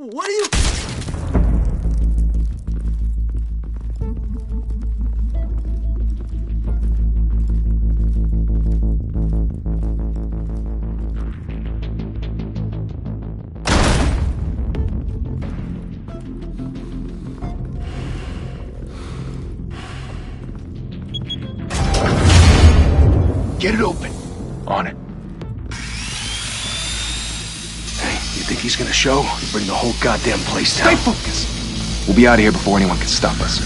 What are you... Get it open. On it. Hey, you think he's gonna show? You bring the whole goddamn place down. Stay focused. We'll be out of here before anyone can stop us.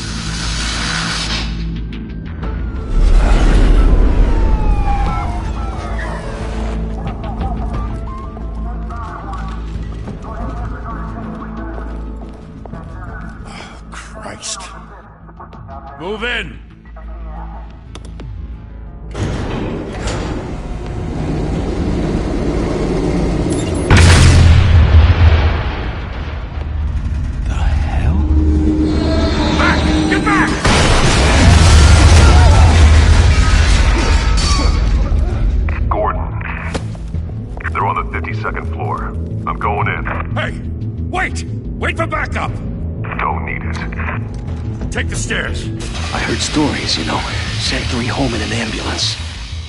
Oh, Christ. Move in! Second floor. I'm going in. Hey! Wait! Wait for backup! Don't need it. Take the stairs. I heard stories, you know. Sent 3 home in an ambulance.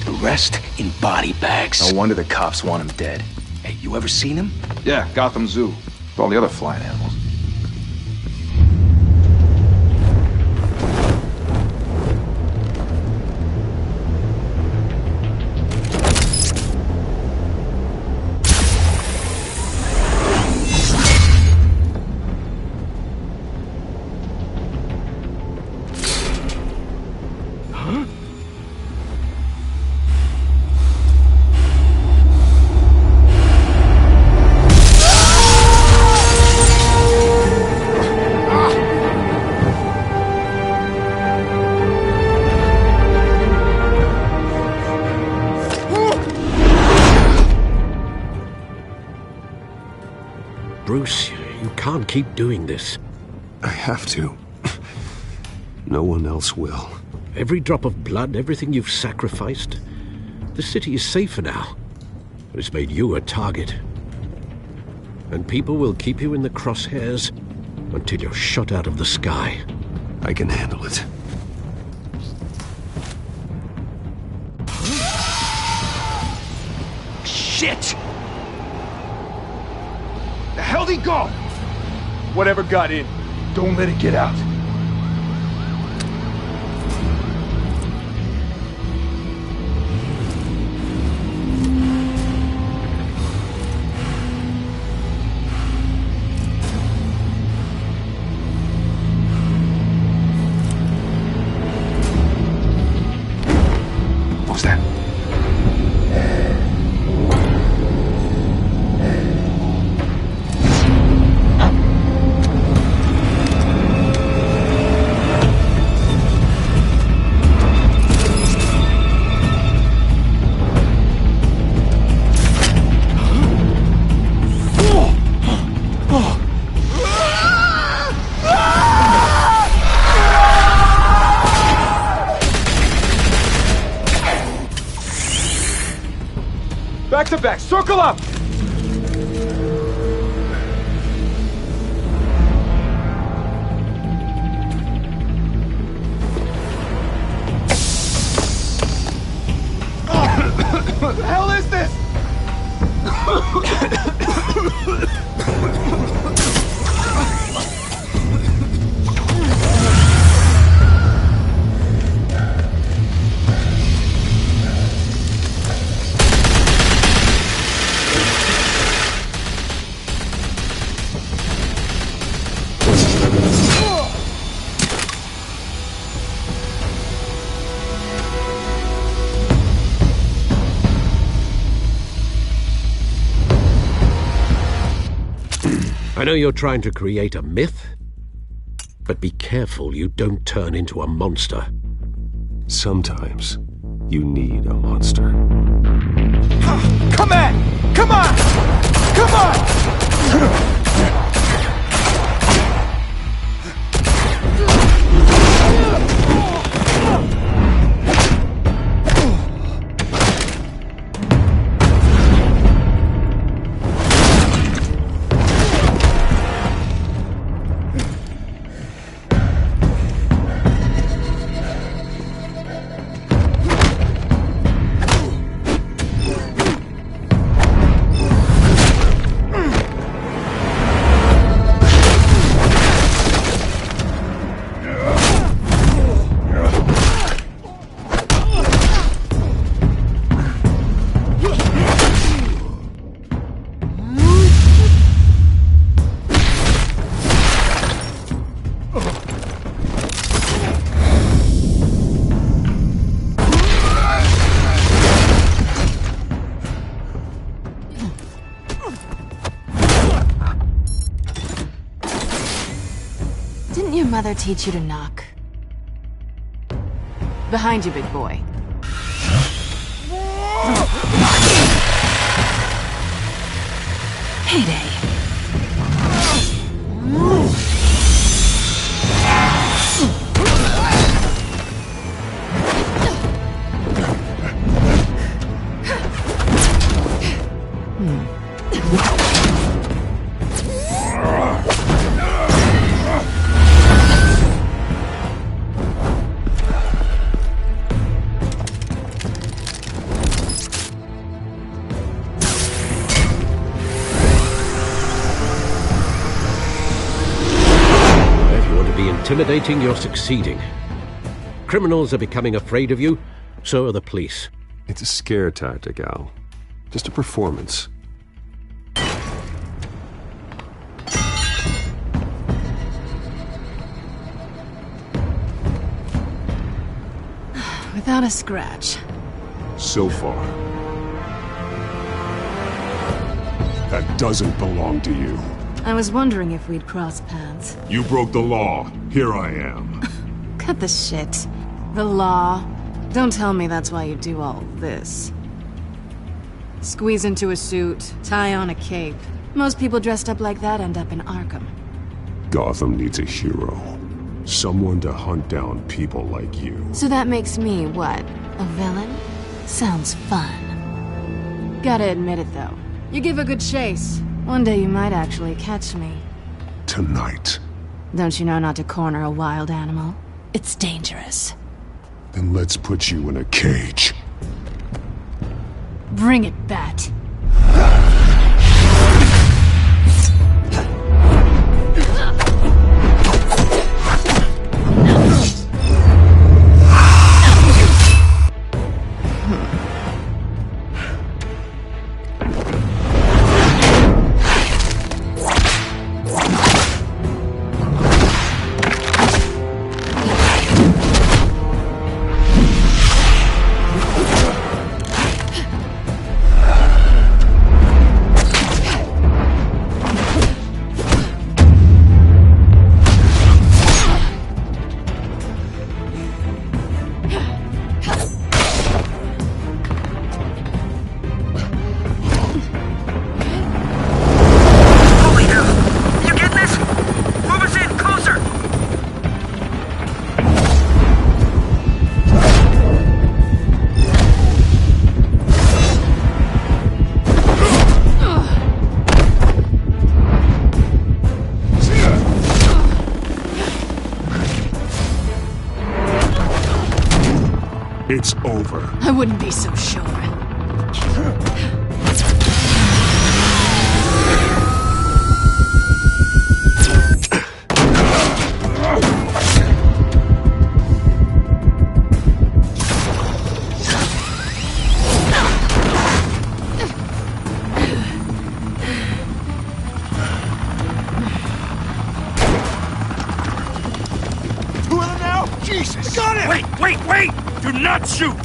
The rest in body bags. No wonder the cops want him dead. Hey, you ever seen him? Yeah, Gotham Zoo. With all the other flying animals. Bruce, you can't keep doing this. I have to. No one else will. Every drop of blood, everything you've sacrificed. The city is safer now. It's made you a target. And people will keep you in the crosshairs until you're shot out of the sky. I can handle it. Shit! The hell'd he go? Whatever got in, don't let it get out. What was that? Back to back, circle up! What the hell is this? I know you're trying to create a myth, but be careful you don't turn into a monster. Sometimes you need a monster. Come on! Come on! Come on! father teach you to knock? Behind you, big boy. Heyday. Intimidating, you're succeeding. Criminals are becoming afraid of you, so are the police. It's a scare tactic, Al. Just a performance. Without a scratch. So far. That doesn't belong to you. I was wondering if we'd cross paths. You broke the law. Here I am. Cut the shit. The law. Don't tell me that's why you do all this. Squeeze into a suit, tie on a cape. Most people dressed up like that end up in Arkham. Gotham needs a hero. Someone to hunt down people like you. So that makes me, what, a villain? Sounds fun. Gotta admit it, though. You give a good chase. One day you might actually catch me. Tonight. Don't you know not to corner a wild animal? It's dangerous. Then let's put you in a cage. Bring it, Bat. It's over. I wouldn't be so sure. Jesus! Got it! Wait! Do not shoot!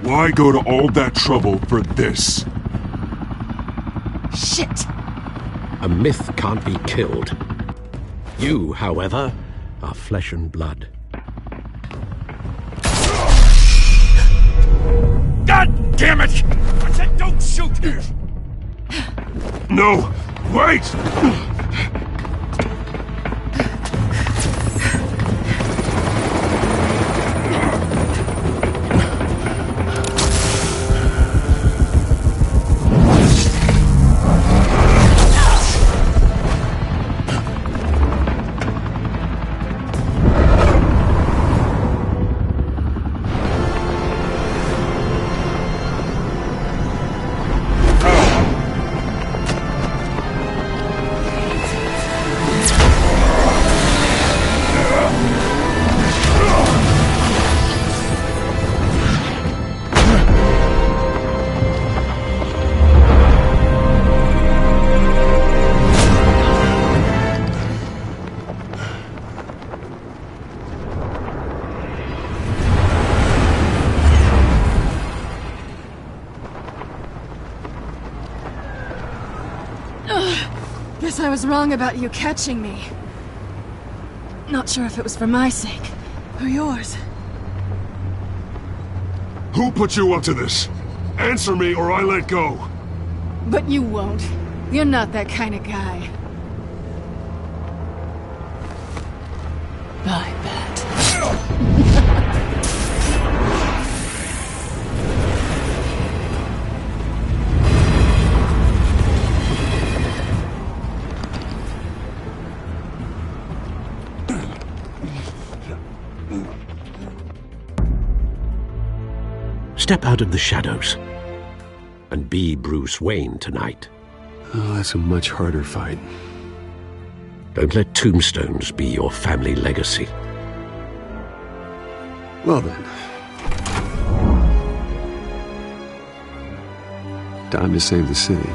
Why go to all that trouble for this? Shit! A myth can't be killed. You, however, are flesh and blood. God damn it! I said don't shoot! No! Wait! Guess I was wrong about you catching me. Not sure if it was for my sake, or yours. Who put you up to this? Answer me or I let go. But you won't. You're not that kind of guy. I bet. Step out of the shadows and be Bruce Wayne tonight. Oh, that's a much harder fight. Don't let tombstones be your family legacy. Well then. Time to save the city.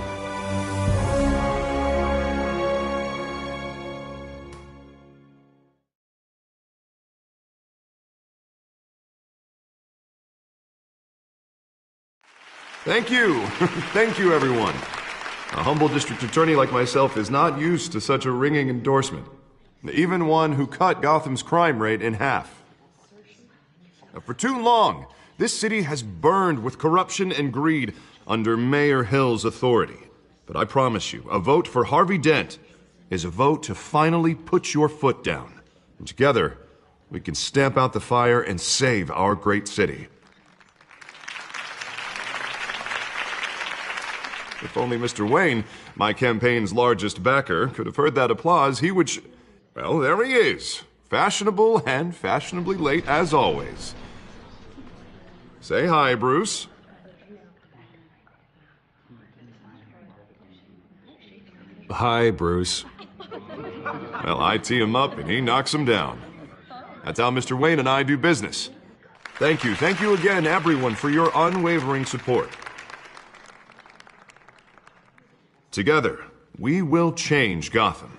Thank you. Thank you, everyone. A humble district attorney like myself is not used to such a ringing endorsement. Even one who cut Gotham's crime rate in half. For too long, this city has burned with corruption and greed under Mayor Hill's authority. But I promise you, a vote for Harvey Dent is a vote to finally put your foot down. And together, we can stamp out the fire and save our great city. If only Mr. Wayne, my campaign's largest backer, could have heard that applause, he would well, there he is. Fashionable and fashionably late as always. Say hi, Bruce. Hi, Bruce. Well, I tee him up and he knocks him down. That's how Mr. Wayne and I do business. Thank you again, everyone, for your unwavering support. Together, we will change Gotham.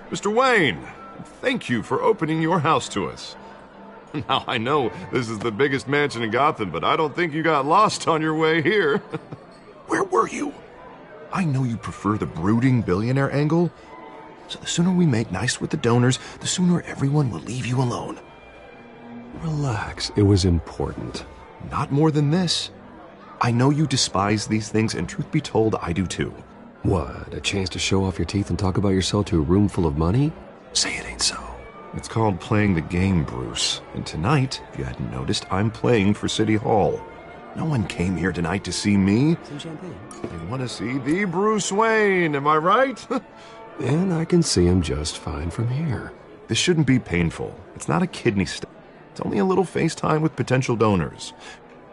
Mr. Wayne, thank you for opening your house to us. Now, I know this is the biggest mansion in Gotham, but I don't think you got lost on your way here. Where were you? I know you prefer the brooding billionaire angle, so the sooner we make nice with the donors, the sooner everyone will leave you alone. Relax, it was important. Not more than this. I know you despise these things, and truth be told, I do too. What, a chance to show off your teeth and talk about yourself to a room full of money? Say it ain't so. It's called playing the game, Bruce. And tonight, if you hadn't noticed, I'm playing for City Hall. No one came here tonight to see me. Some champagne. They want to see the Bruce Wayne, am I right? And I can see him just fine from here. This shouldn't be painful. It's not a kidney stone. It's only a little FaceTime with potential donors.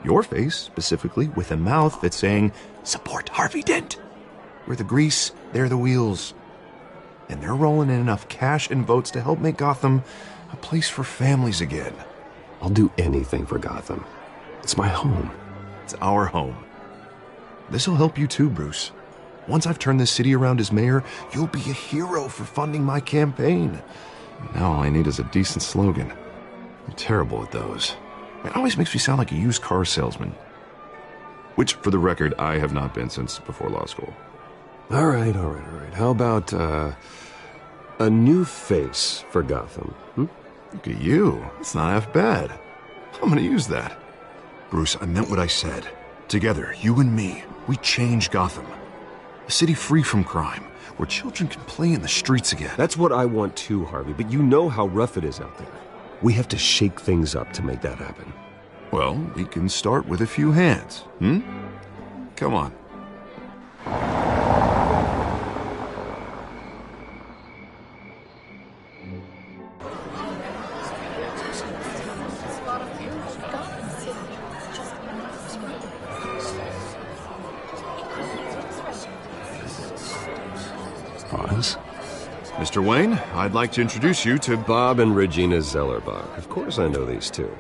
Your face, specifically, with a mouth that's saying, support Harvey Dent. We're the grease, they're the wheels. And they're rolling in enough cash and votes to help make Gotham a place for families again. I'll do anything for Gotham. It's my home. It's our home. This'll help you too, Bruce. Once I've turned this city around as mayor, you'll be a hero for funding my campaign. Now all I need is a decent slogan. I'm terrible at those. It always makes me sound like a used car salesman. Which, for the record, I have not been since before law school. All right. How about, a new face for Gotham? Look at you. It's not half bad. I'm gonna use that. Bruce, I meant what I said. Together, you and me, we change Gotham. A city free from crime, where children can play in the streets again. That's what I want too, Harvey, but you know how rough it is out there. We have to shake things up to make that happen. Well, we can start with a few hands, Come on. Pause. Mr. Wayne, I'd like to introduce you to Bob and Regina Zellerbach. Of course I know these two.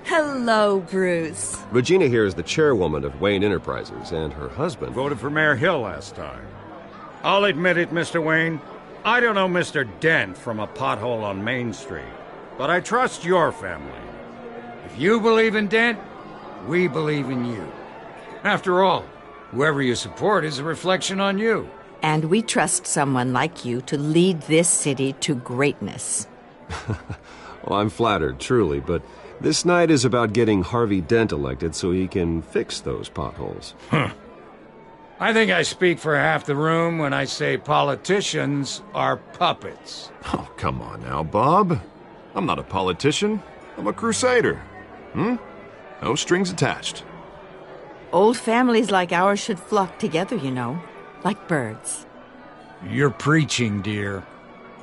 Hello, Bruce. Regina here is the chairwoman of Wayne Enterprises, and her husband... Voted for Mayor Hill last time. I'll admit it, Mr. Wayne. I don't know Mr. Dent from a pothole on Main Street, but I trust your family. If you believe in Dent, we believe in you. After all, whoever you support is a reflection on you. And we trust someone like you to lead this city to greatness. Well, I'm flattered, truly, but this night is about getting Harvey Dent elected so he can fix those potholes. I think I speak for half the room when I say politicians are puppets. Oh, come on now, Bob. I'm not a politician. I'm a crusader. No strings attached. Old families like ours should flock together, you know, like birds. You're preaching, dear.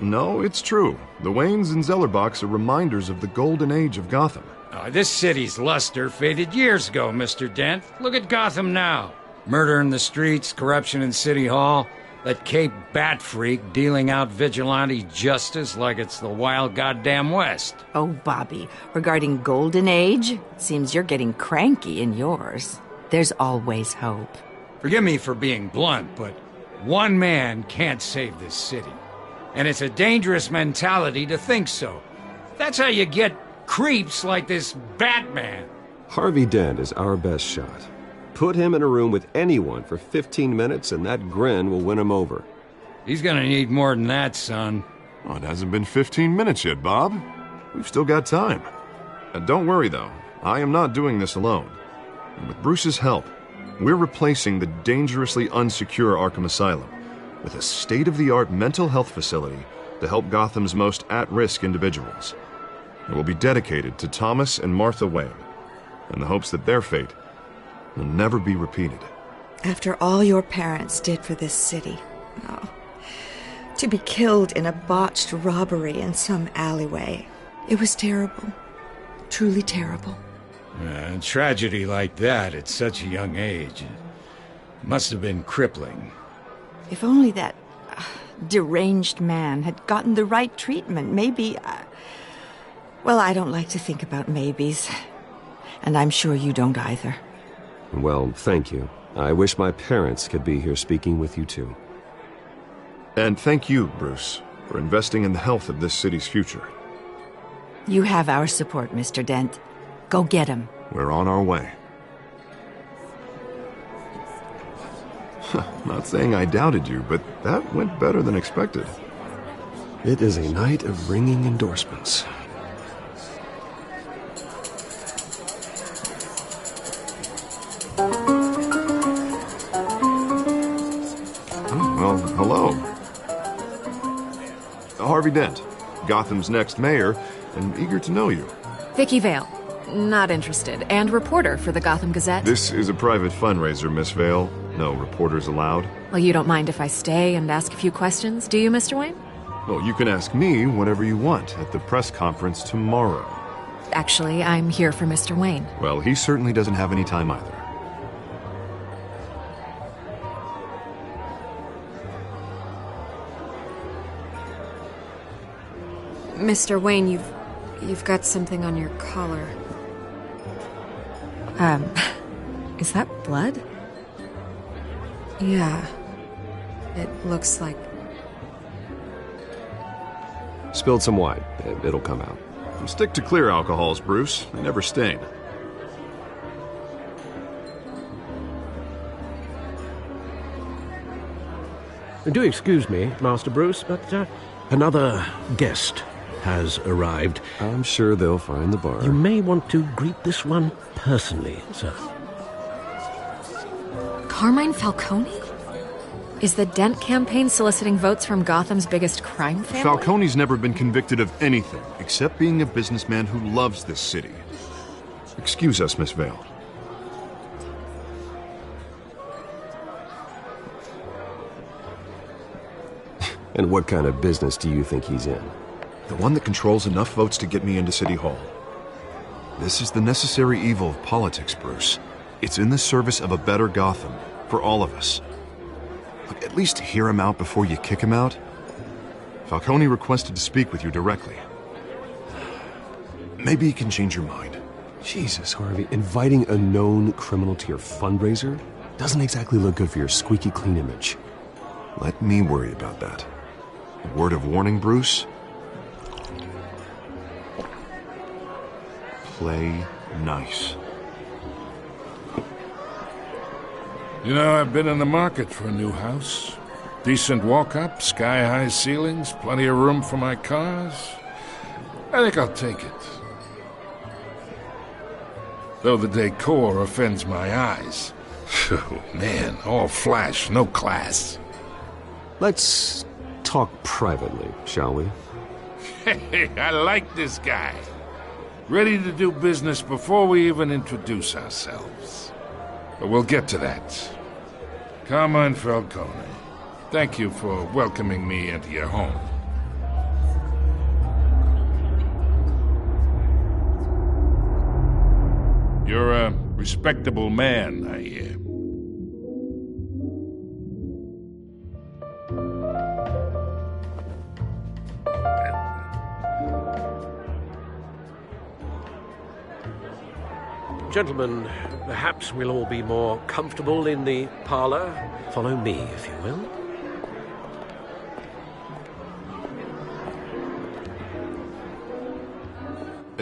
No, it's true. The Waynes and Zellerbachs are reminders of the golden age of Gotham. This city's luster faded years ago, Mr. Dent. Look at Gotham now. Murder in the streets, corruption in City Hall, that Cape Bat freak dealing out vigilante justice like it's the wild goddamn West. Oh, Bobby, regarding Golden Age, seems you're getting cranky in yours. There's always hope. Forgive me for being blunt, but one man can't save this city. And it's a dangerous mentality to think so. That's how you get creeps like this Batman. Harvey Dent is our best shot. Put him in a room with anyone for 15 minutes and that grin will win him over. He's gonna need more than that, son. Oh, it hasn't been 15 minutes yet, Bob. We've still got time. Don't worry, though. I am not doing this alone. And with Bruce's help, we're replacing the dangerously unsecure Arkham Asylum with a state-of-the-art mental health facility to help Gotham's most at-risk individuals. It will be dedicated to Thomas and Martha Wayne, in the hopes that their fate will never be repeated. After all your parents did for this city, to be killed in a botched robbery in some alleyway, it was terrible. Truly terrible. A tragedy like that at such a young age must have been crippling. If only that deranged man had gotten the right treatment, maybe... well, I don't like to think about maybes. And I'm sure you don't either. Well, thank you. I wish my parents could be here speaking with you too. And thank you, Bruce, for investing in the health of this city's future. You have our support, Mr. Dent. Go get him. We're on our way. Not saying I doubted you, but that went better than expected. It is a night of ringing endorsements. Well, hello. Harvey Dent, Gotham's next mayor, and eager to know you. Vicky Vale. Not interested. And reporter for the Gotham Gazette. This is a private fundraiser, Miss Vale. No reporters allowed. Well, you don't mind if I stay and ask a few questions, do you, Mr. Wayne? Well, you can ask me whatever you want at the press conference tomorrow. Actually, I'm here for Mr. Wayne. Well, he certainly doesn't have any time either. Mr. Wayne, you've got something on your collar. Is that blood? Yeah. It looks like... Spilled some wine. It'll come out. Stick to clear alcohols, Bruce. They never stain. Do excuse me, Master Bruce, but another guest has arrived. I'm sure they'll find the bar. You may want to greet this one personally, sir. Carmine Falcone? Is the Dent campaign soliciting votes from Gotham's biggest crime family? Falcone's never been convicted of anything except being a businessman who loves this city. Excuse us, Miss Vale. And what kind of business do you think he's in? The one that controls enough votes to get me into City Hall. This is the necessary evil of politics, Bruce. It's in the service of a better Gotham, for all of us. Look, at least hear him out before you kick him out. Falcone requested to speak with you directly. Maybe he can change your mind. Jesus, Harvey, inviting a known criminal to your fundraiser doesn't exactly look good for your squeaky clean image. Let me worry about that. A word of warning, Bruce. Play nice. You know, I've been in the market for a new house. Decent walk-up, sky-high ceilings, plenty of room for my cars. I think I'll take it. Though the decor offends my eyes. Oh, man, all flash, no class. Let's talk privately, shall we? Hey, I like this guy. Ready to do business before we even introduce ourselves. But we'll get to that. Carmine Falcone, thank you for welcoming me into your home. You're a respectable man, I hear. Gentlemen, perhaps we'll all be more comfortable in the parlor. Follow me, if you will.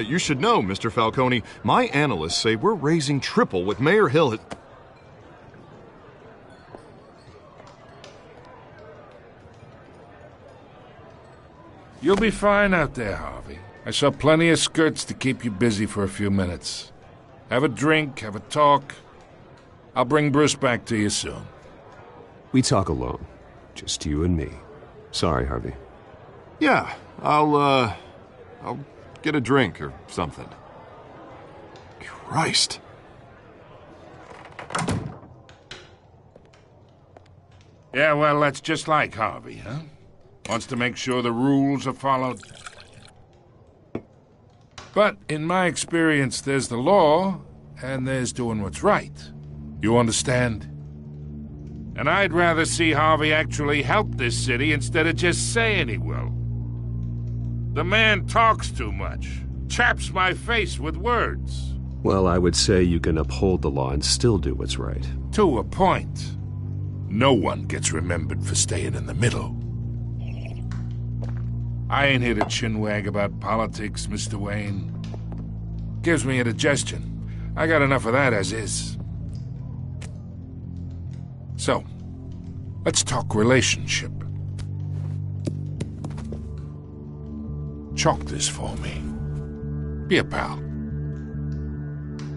You should know, Mr. Falcone, my analysts say we're raising triple what Mayor Hill had... You'll be fine out there, Harvey. I saw plenty of skirts to keep you busy for a few minutes. Have a drink, have a talk. I'll bring Bruce back to you soon. We talk alone. Just you and me. Sorry, Harvey. Yeah, I'll get a drink or something. Christ. Yeah, well, that's just like Harvey, huh? Wants to make sure the rules are followed. But in my experience, there's the law, and there's doing what's right. You understand? And I'd rather see Harvey actually help this city instead of just saying he will. The man talks too much, chaps my face with words. Well, I would say you can uphold the law and still do what's right. To a point. No one gets remembered for staying in the middle. I ain't here to chinwag about politics, Mr. Wayne. Gives me indigestion. I got enough of that as is. So, let's talk relationship. Chalk this for me. Be a pal.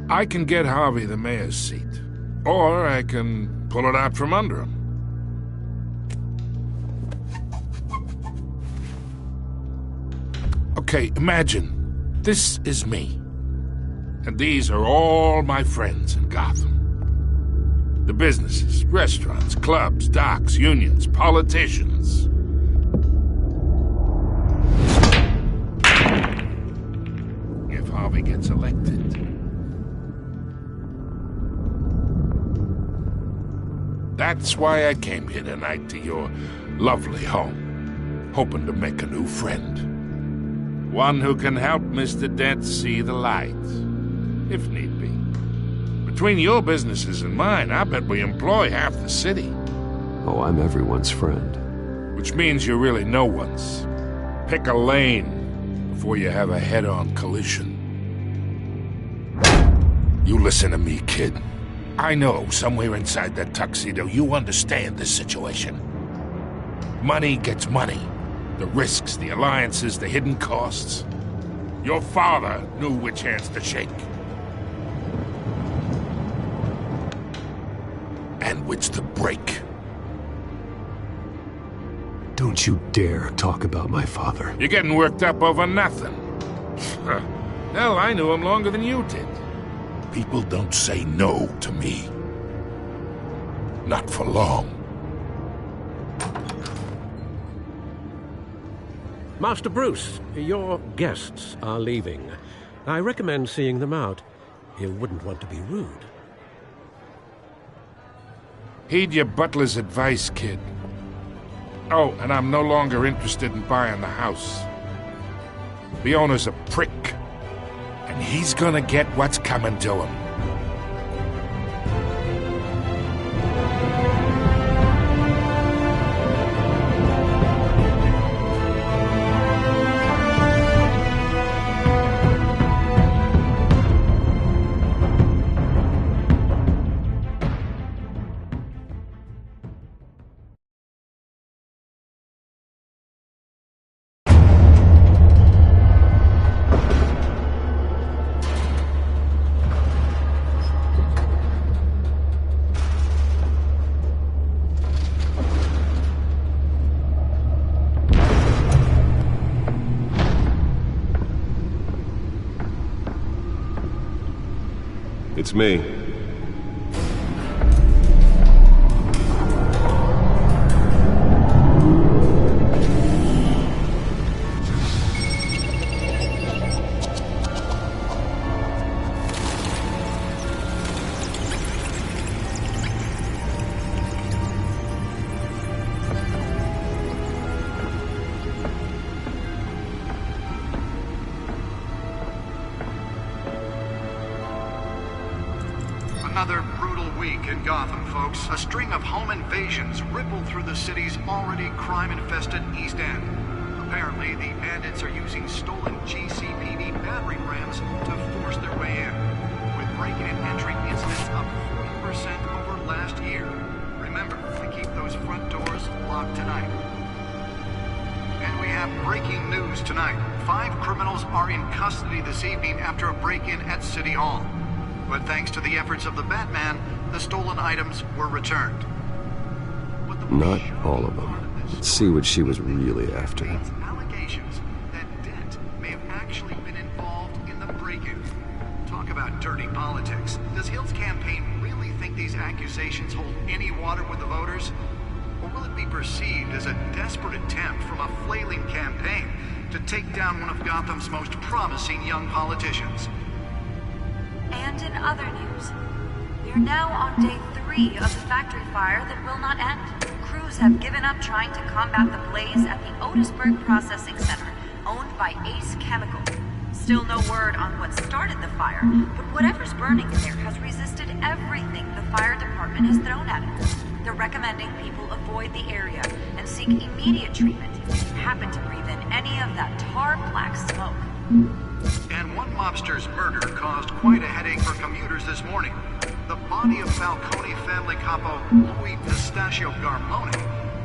I can get Harvey the mayor's seat, or I can pull it out from under him. Okay, imagine this is me, and these are all my friends in Gotham. The businesses, restaurants, clubs, docks, unions, politicians. If Harvey gets elected. That's why I came here tonight to your lovely home, hoping to make a new friend. One who can help Mr. Dent see the light, if need be. Between your businesses and mine, I bet we employ half the city. Oh, I'm everyone's friend. Which means you're really no one's. Pick a lane before you have a head-on collision. You listen to me, kid. I know somewhere inside that tuxedo you understand this situation. Money gets money. The risks, the alliances, the hidden costs. Your father knew which hands to shake. And which to break. Don't you dare talk about my father. You're getting worked up over nothing. Hell, I knew him longer than you did. People don't say no to me. Not for long. Master Bruce, your guests are leaving. I recommend seeing them out. You wouldn't want to be rude. Heed your butler's advice, kid. Oh, and I'm no longer interested in buying the house. The owner's a prick, and he's gonna get what's coming to him. It's me. Another brutal week in Gotham, folks. A string of home invasions rippled through the city's already crime-infested East End. Apparently, the bandits are using stolen GCPD battering rams to force their way in, with break-in and entry incidents up 40% over last year. Remember to keep those front doors locked tonight. And we have breaking news tonight. 5 criminals are in custody this evening after a break-in at City Hall. But thanks to the efforts of the Batman, the stolen items were returned. Not all of them. Let's see what she was really after. Allegations that Dent may have actually been involved in the break-in. Talk about dirty politics. Does Hill's campaign really think these accusations hold any water with the voters? Or will it be perceived as a desperate attempt from a flailing campaign to take down one of Gotham's most promising young politicians? And in other news, we are now on day 3 of the factory fire that will not end. Crews have given up trying to combat the blaze at the Otisburg Processing Center, owned by Ace Chemical. Still no word on what started the fire, but whatever's burning there has resisted everything the fire department has thrown at it. They're recommending people avoid the area and seek immediate treatment if you happen to breathe in any of that tar black smoke. And one mobster's murder caused quite a headache for commuters this morning. The body of Falcone family capo Louis Pistachio Garmone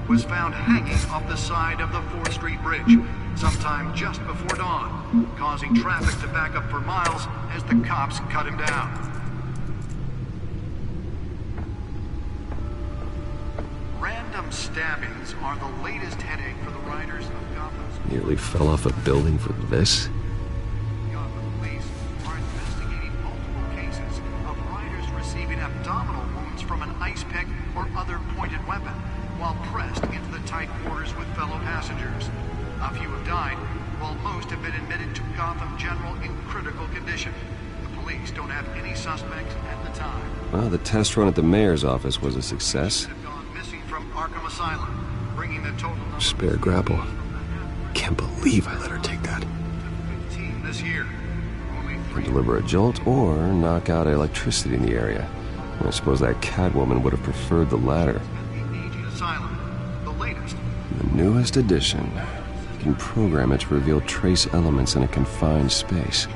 was found hanging off the side of the 4th Street Bridge sometime just before dawn, causing traffic to back up for miles as the cops cut him down. Random stabbings are the latest headache for the riders of Gotham's... Nearly fell off a building for this? Abdominal wounds from an ice pick or other pointed weapon while pressed into the tight quarters with fellow passengers. A few have died, while most have been admitted to Gotham General in critical condition. The police don't have any suspects at the time. Well, the test run at the mayor's office was a success. Have gone missing from Arkham Asylum, bringing the total number Spare grapple. Can't believe I let her take that. to 15 this year. Only 3 Can deliver a jolt or knock out electricity in the area. I suppose that Catwoman would have preferred the latter. Asylum, the latest. The newest edition. You can program it to reveal trace elements in a confined space. If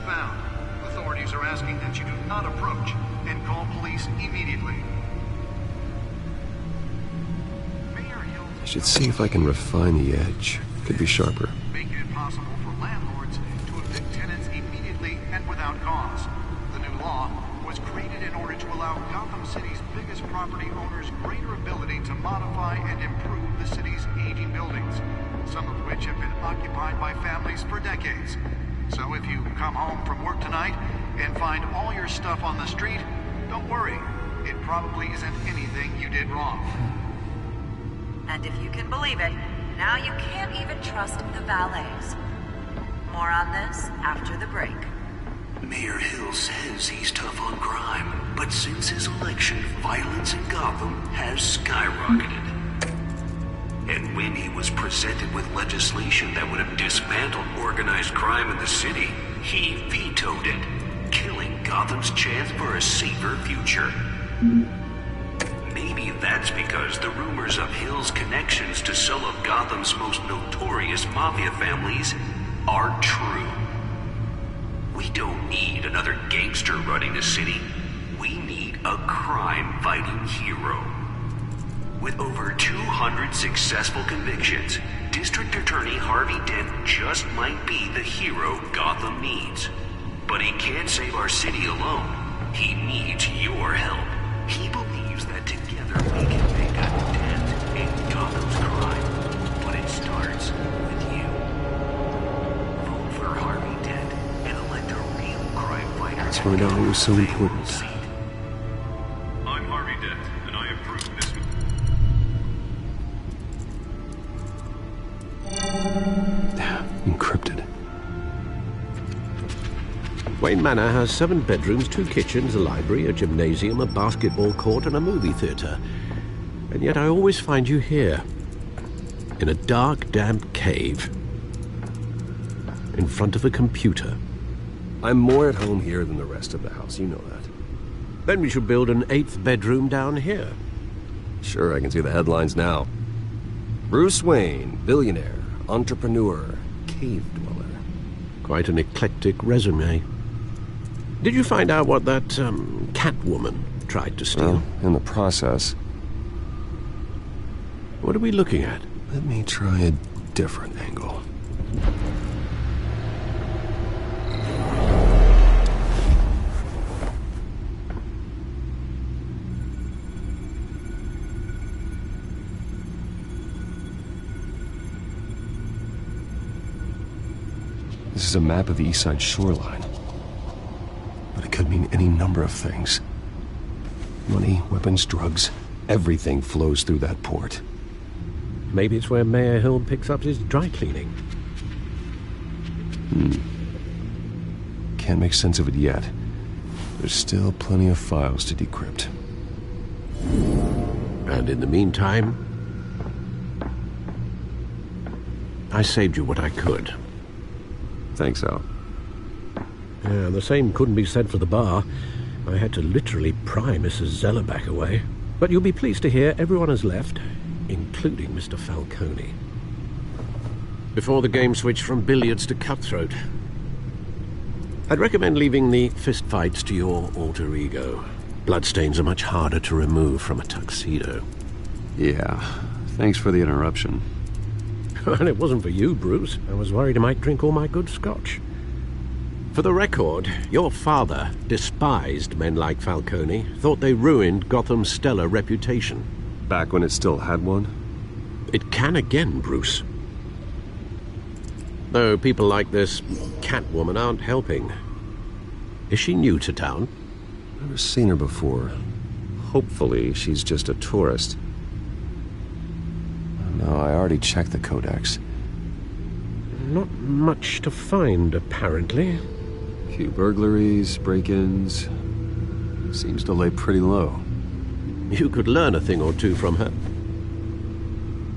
found, authorities are asking that you do not approach and call police immediately. I should see if I can refine the edge. Could be sharper. Making it possible for landlords to evict tenants immediately and without cause. The new law was created in order to allow Gotham City's biggest property owners greater ability to modify and improve the city's aging buildings, some of which have been occupied by families for decades. So if you come home from work tonight and find all your stuff on the street, don't worry. It probably isn't anything you did wrong. And if you can believe it, now you can't even trust the valets. More on this after the break. Mayor Hill says he's tough on crime, but since his election, violence in Gotham has skyrocketed. And when he was presented with legislation that would have dismantled organized crime in the city, he vetoed it, killing Gotham's chance for a safer future. Maybe that's because the rumors of Hill's connections to some of Gotham's most notorious mafia families are true. We don't need another gangster running the city. We need a crime-fighting hero. With over 200 successful convictions, District Attorney Harvey Dent just might be the hero Gotham needs. But he can't save our city alone. He needs your help. He believes that together we can make a dent in Gotham's crime. But it starts with you. Vote for Harvey Dent and elect a real crime fighter find out what was so important. I'm Harvey Dent, and I approve this. Encrypted. Wayne Manor has 7 bedrooms, 2 kitchens, a library, a gymnasium, a basketball court, and a movie theatre. And yet I always find you here, in a dark, damp cave, in front of a computer. I'm more at home here than the rest of the house, you know that. Then we should build an 8th bedroom down here. Sure, I can see the headlines now. Bruce Wayne, billionaire, entrepreneur, cave dweller. Quite an eclectic resume. Did you find out what that, Catwoman tried to steal? Well, in the process. What are we looking at? Let me try a different angle. This is a map of the East Side shoreline. But it could mean any number of things. Money, weapons, drugs, everything flows through that port. Maybe it's where Mayor Hill picks up his dry cleaning. Can't make sense of it yet. There's still plenty of files to decrypt. And in the meantime, I saved you what I could. Thanks, Al. Yeah, the same couldn't be said for the bar. I had to literally pry Mrs. Zellerback away. But you'll be pleased to hear everyone has left, including Mr. Falcone. Before the game switched from billiards to cutthroat. I'd recommend leaving the fist fights to your alter ego. Bloodstains are much harder to remove from a tuxedo. Yeah, thanks for the interruption. And it wasn't for you, Bruce. I was worried I might drink all my good scotch. For the record, your father despised men like Falcone, thought they ruined Gotham's stellar reputation. Back when it still had one? It can again, Bruce. Though people like this Catwoman aren't helping. Is she new to town? Never seen her before. Hopefully she's just a tourist. No, I already checked the codex. Not much to find, apparently. A few burglaries, break-ins. Seems to lay pretty low. You could learn a thing or two from her.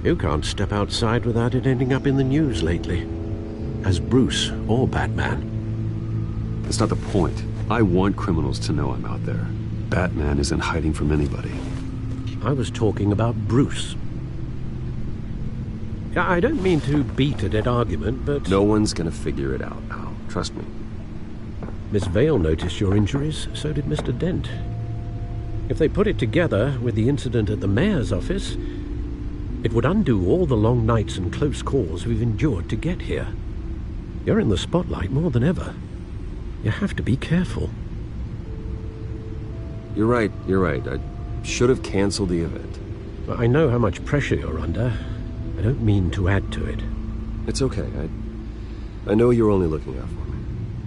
You can't step outside without it ending up in the news lately. As Bruce or Batman. That's not the point. I want criminals to know I'm out there. Batman isn't hiding from anybody. I was talking about Bruce. I don't mean to beat a dead argument, but... No one's gonna figure it out, Al. Trust me. Miss Vale noticed your injuries, so did Mr. Dent. If they put it together with the incident at the mayor's office, it would undo all the long nights and close calls we've endured to get here. You're in the spotlight more than ever. You have to be careful. You're right. I should have canceled the event. I know how much pressure you're under. I don't mean to add to it. It's okay. I know you're only looking out for me.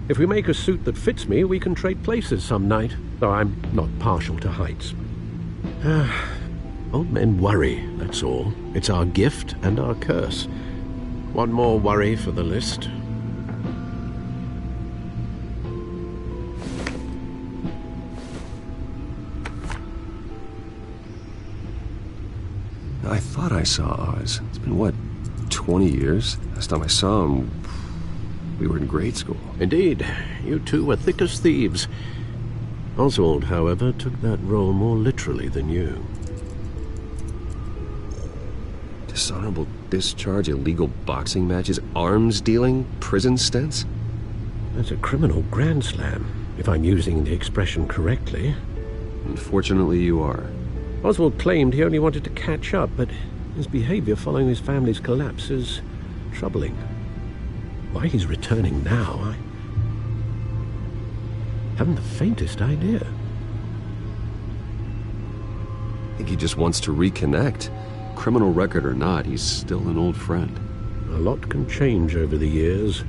If we make a suit that fits me, we can trade places some night, though I'm not partial to heights. Old men worry, that's all. It's our gift and our curse. One more worry for the list. I thought I saw Oz. It's been, what, 20 years? Last time I saw him, we were in grade school. Indeed. You two were thick as thieves. Oswald, however, took that role more literally than you. Dishonorable discharge, illegal boxing matches, arms dealing, prison stints? That's a criminal grand slam, if I'm using the expression correctly. Unfortunately, you are. Oswald claimed he only wanted to catch up, but his behavior following his family's collapse is troubling. Why he's returning now, I haven't the faintest idea. I think he just wants to reconnect. Criminal record or not, he's still an old friend. A lot can change over the years.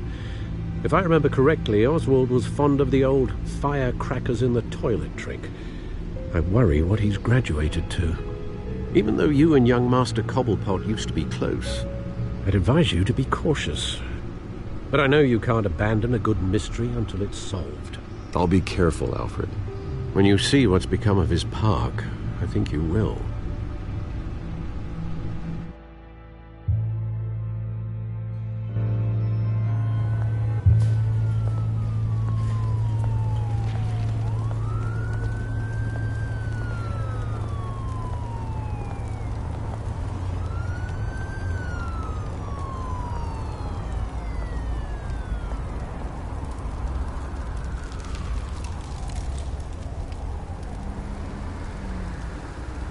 If I remember correctly, Oswald was fond of the old firecrackers in the toilet trick. I worry what he's graduated to. Even though you and young Master Cobblepot used to be close, I'd advise you to be cautious. But I know you can't abandon a good mystery until it's solved. I'll be careful, Alfred. When you see what's become of his park, I think you will.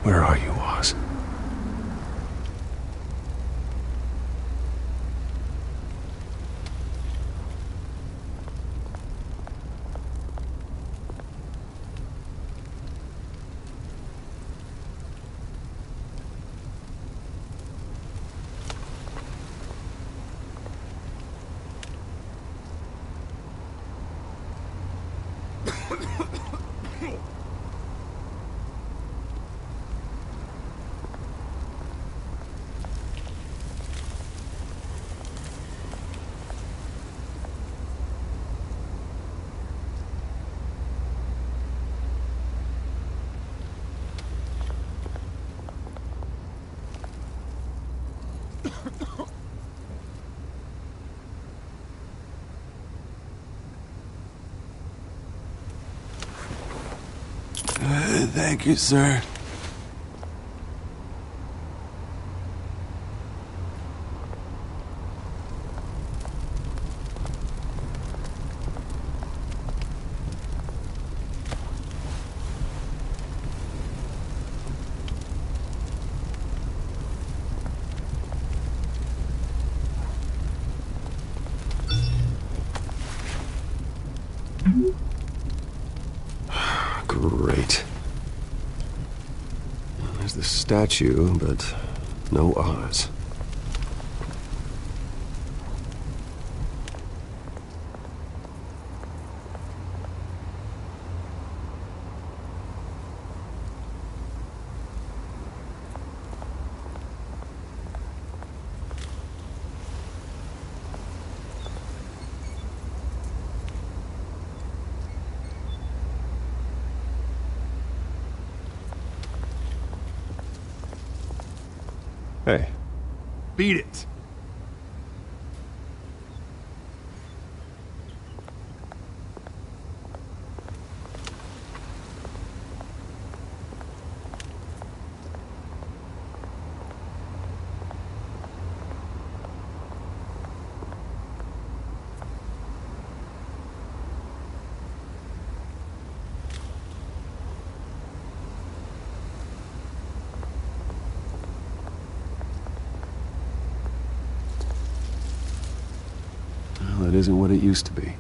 Where are you, Oz? Thank you, sir. Great. There's the statue, but no Oz. Hey. Beat it. Well, it isn't what it used to be.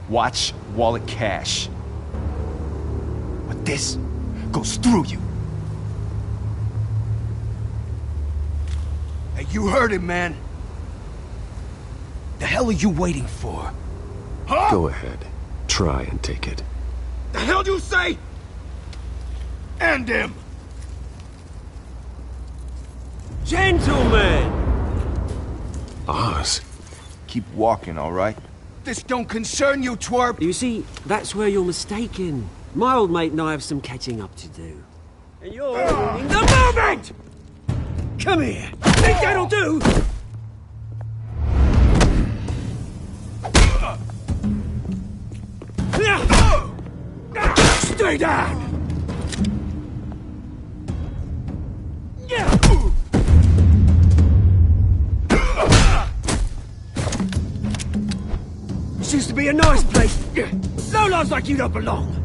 Watch wallet cash. But this goes through you. Hey, you heard him, man. The hell are you waiting for? Huh? Go ahead. Try and take it. The hell do you say? End him! Gentlemen! Oz. Keep walking, all right? This don't concern you, twerp! You see, that's where you're mistaken. My old mate and I have some catching up to do. And you're ruining the moment! Come here! Think that'll do? Stay down! This used to be a nice place. No lives like you don't belong.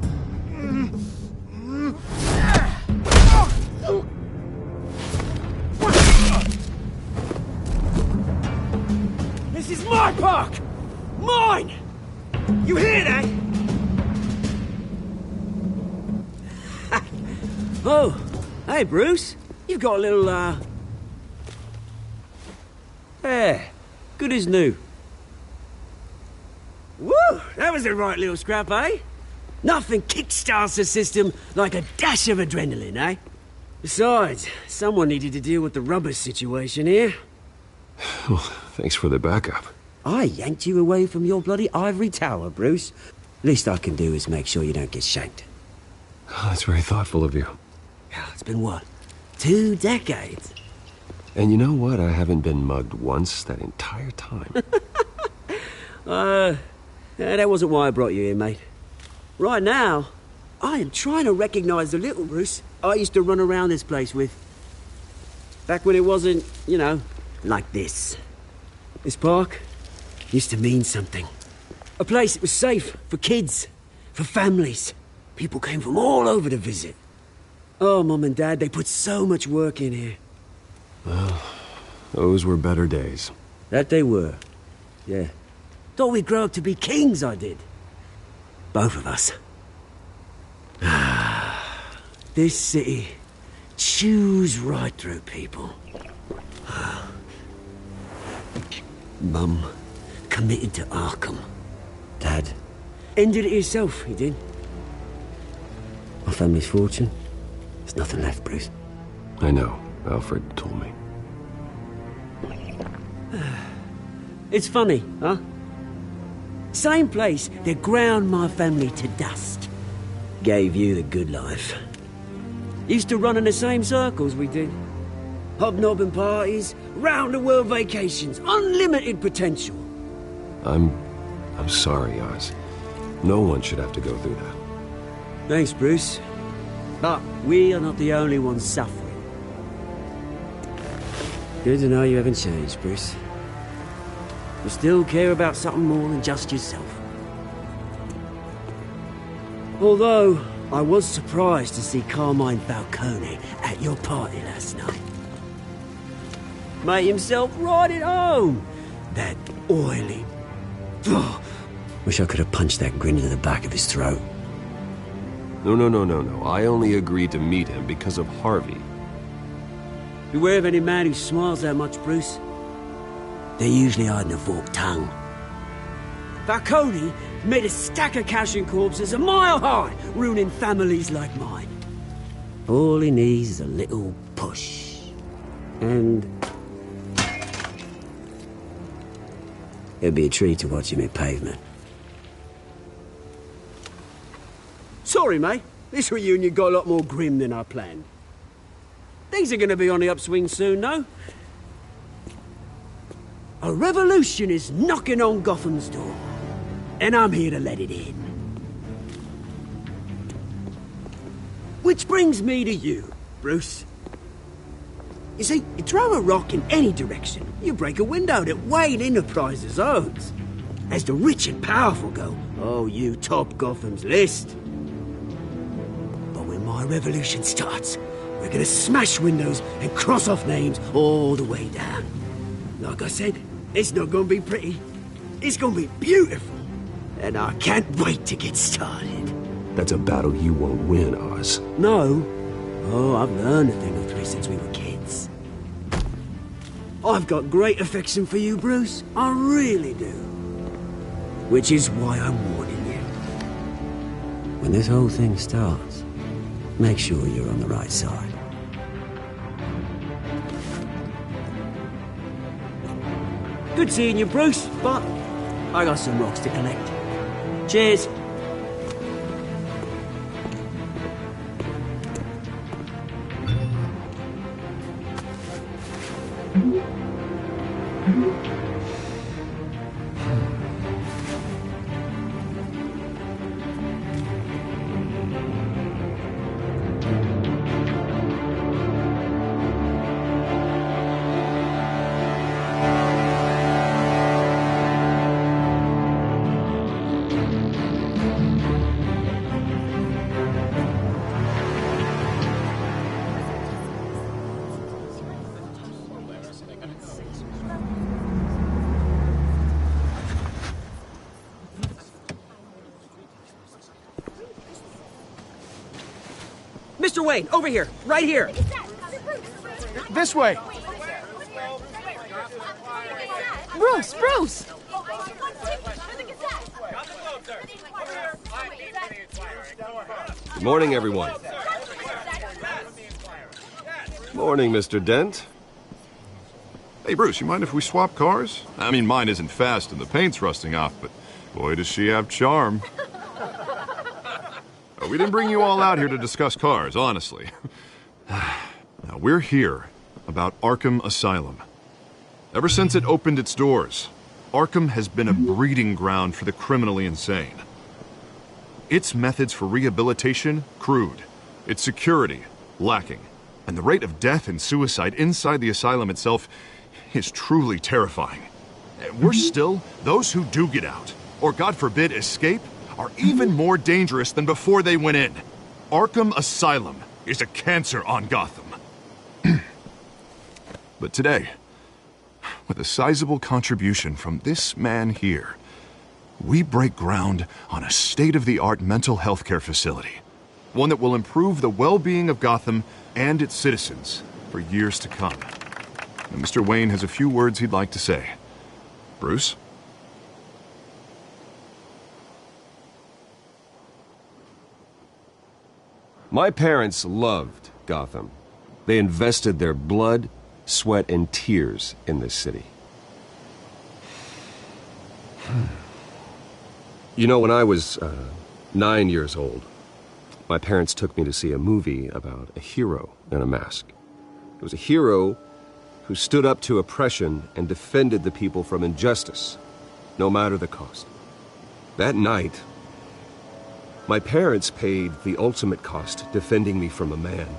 This is my park! Mine! You hear that? Oh, hey, Bruce. You've got a little, Yeah, good as new. Woo! That was a right little scrap, eh? Nothing kickstarts the system like a dash of adrenaline, eh? Besides, someone needed to deal with the rubber situation here. Well, thanks for the backup. I yanked you away from your bloody ivory tower, Bruce. Least I can do is make sure you don't get shanked. Oh, that's very thoughtful of you. It's been what? 2 decades? And you know what? I haven't been mugged once that entire time. That wasn't why I brought you here, mate. Right now, I am trying to recognize the little Bruce I used to run around this place with. Back when it wasn't, you know, like this. This park used to mean something. A place that was safe for kids, for families. People came from all over to visit. Oh, Mum and Dad, they put so much work in here. Well, those were better days. That they were. Yeah. Thought we'd grow up to be kings, I did. Both of us. This city chews right through people. Mum committed to Arkham. Dad ended it himself, he did. My family's fortune. There's nothing left, Bruce. I know. Alfred told me. It's funny, huh? Same place that ground my family to dust. Gave you the good life. Used to run in the same circles we did. Hobnobbing parties, round-the-world vacations, unlimited potential. I'm sorry, Oz. No one should have to go through that. Thanks, Bruce. But we are not the only ones suffering. Good to know you haven't changed, Bruce. You still care about something more than just yourself. Although, I was surprised to see Carmine Falcone at your party last night. Made himself right at home. That oily... Oh, wish I could have punched that grin into the back of his throat. No. I only agreed to meet him because of Harvey. Beware of any man who smiles that much, Bruce. They're usually hiding a forked tongue. Falcone made a stack of cash and corpses a mile high, ruining families like mine. All he needs is a little push. And... it'd be a treat to watch him hit pavement. Sorry, mate. This reunion got a lot more grim than I planned. Things are going to be on the upswing soon, no? A revolution is knocking on Gotham's door, and I'm here to let it in. Which brings me to you, Bruce. You see, you throw a rock in any direction, you break a window that Wayne Enterprises owns. As the rich and powerful go, oh, you top Gotham's list. But when my revolution starts, we're gonna smash windows and cross off names all the way down. Like I said, it's not gonna be pretty. It's gonna be beautiful. And I can't wait to get started. That's a battle you won't win, Oz. No. Oh, I've learned a thing or three since we were kids. I've got great affection for you, Bruce. I really do. Which is why I'm warning you. When this whole thing starts, make sure you're on the right side. Good seeing you, Bruce, but I got some rocks to collect. Cheers. Mr. Wayne, over here, right here. This way. Bruce! Bruce! Good morning, everyone. Morning, Mr. Dent. Hey, Bruce, you mind if we swap cars? I mean, mine isn't fast and the paint's rusting off, but boy, does she have charm. We didn't bring you all out here to discuss cars, honestly. Now, we're here about Arkham Asylum. Ever since it opened its doors, Arkham has been a breeding ground for the criminally insane. Its methods for rehabilitation, crude. Its security, lacking. And the rate of death and suicide inside the asylum itself is truly terrifying. Worse still, those who do get out, or God forbid escape, are even more dangerous than before they went in. Arkham Asylum is a cancer on Gotham. But today, with a sizable contribution from this man here, we break ground on a state-of-the-art mental health care facility. One that will improve the well-being of Gotham and its citizens for years to come. And Mr. Wayne has a few words he'd like to say. Bruce? My parents loved Gotham. They invested their blood, sweat, and tears in this city. You know, when I was 9 years old, my parents took me to see a movie about a hero in a mask. It was a hero who stood up to oppression and defended the people from injustice, no matter the cost. That night, my parents paid the ultimate cost defending me from a man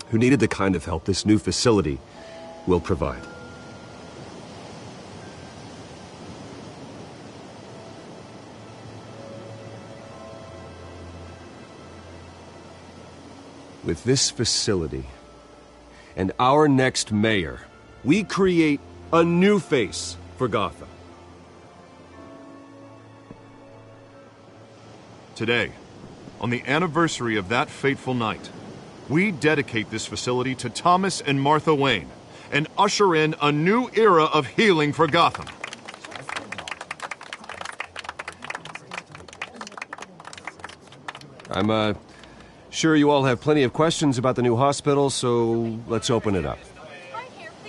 who needed the kind of help this new facility will provide. With this facility and our next mayor, we create a new face for Gotham. Today, on the anniversary of that fateful night, we dedicate this facility to Thomas and Martha Wayne and usher in a new era of healing for Gotham. I'm sure you all have plenty of questions about the new hospital, so let's open it up.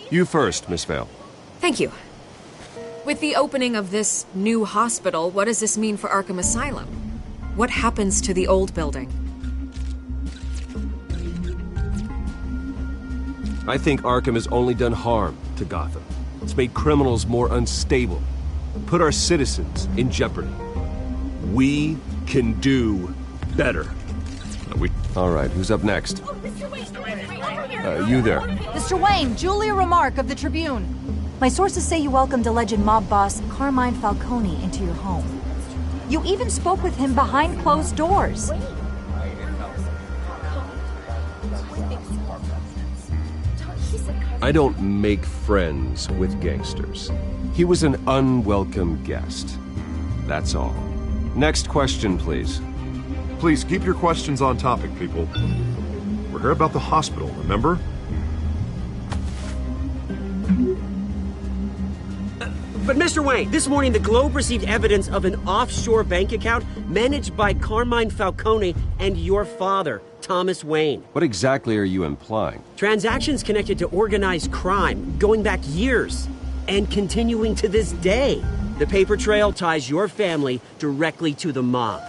You first, Miss Vale. Thank you. With the opening of this new hospital, what does this mean for Arkham Asylum? What happens to the old building? I think Arkham has only done harm to Gotham. It's made criminals more unstable, put our citizens in jeopardy. We can do better. All right, who's up next? You there. Mr. Wayne, Julia Remark of the Tribune. My sources say you welcomed alleged mob boss Carmine Falcone into your home. You even spoke with him behind closed doors. I don't make friends with gangsters. He was an unwelcome guest. That's all. Next question, please. Please keep your questions on topic, people. We're here about the hospital, remember? But Mr. Wayne, this morning the Globe received evidence of an offshore bank account managed by Carmine Falcone and your father, Thomas Wayne. What exactly are you implying? Transactions connected to organized crime, going back years, and continuing to this day. The paper trail ties your family directly to the mob.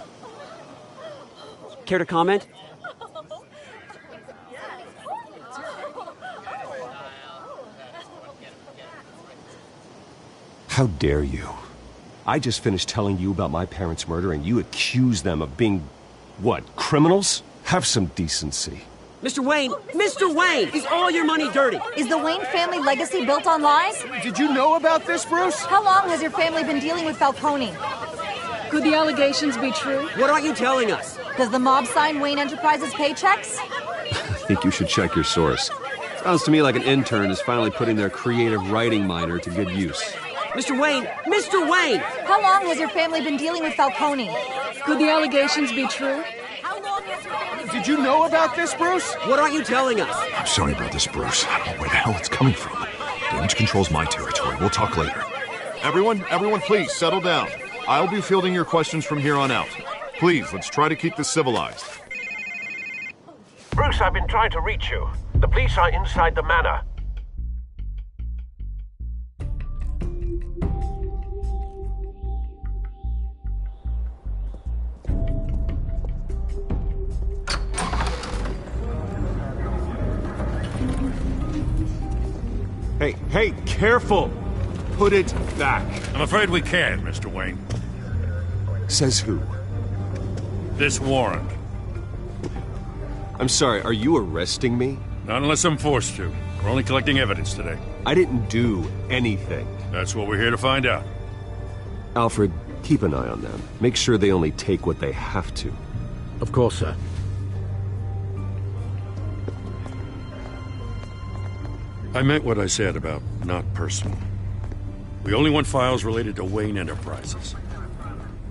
Care to comment? How dare you? I just finished telling you about my parents' murder and you accuse them of being, what, criminals? Have some decency. Mr. Wayne! Mr. Wayne! Is all your money dirty? Is the Wayne family legacy built on lies? Did you know about this, Bruce? How long has your family been dealing with Falcone? Could the allegations be true? What aren't you telling us? Does the mob sign Wayne Enterprises paychecks? I think you should check your source. Sounds to me like an intern is finally putting their creative writing minor to good use. Mr. Wayne! Mr. Wayne! How long has your family been dealing with Falcone? Could the allegations be true? Did you know about this, Bruce? What aren't you telling us? I'm sorry about this, Bruce. I don't know where the hell it's coming from. Damage control's my territory. We'll talk later. Everyone, please settle down. I'll be fielding your questions from here on out. Please, let's try to keep this civilized. Bruce, I've been trying to reach you. The police are inside the manor. Hey, careful! Put it back. I'm afraid we can't, Mr. Wayne. Says who? This warrant. I'm sorry, are you arresting me? Not unless I'm forced to. We're only collecting evidence today. I didn't do anything. That's what we're here to find out. Alfred, keep an eye on them. Make sure they only take what they have to. Of course, sir. I meant what I said about not personal. We only want files related to Wayne Enterprises.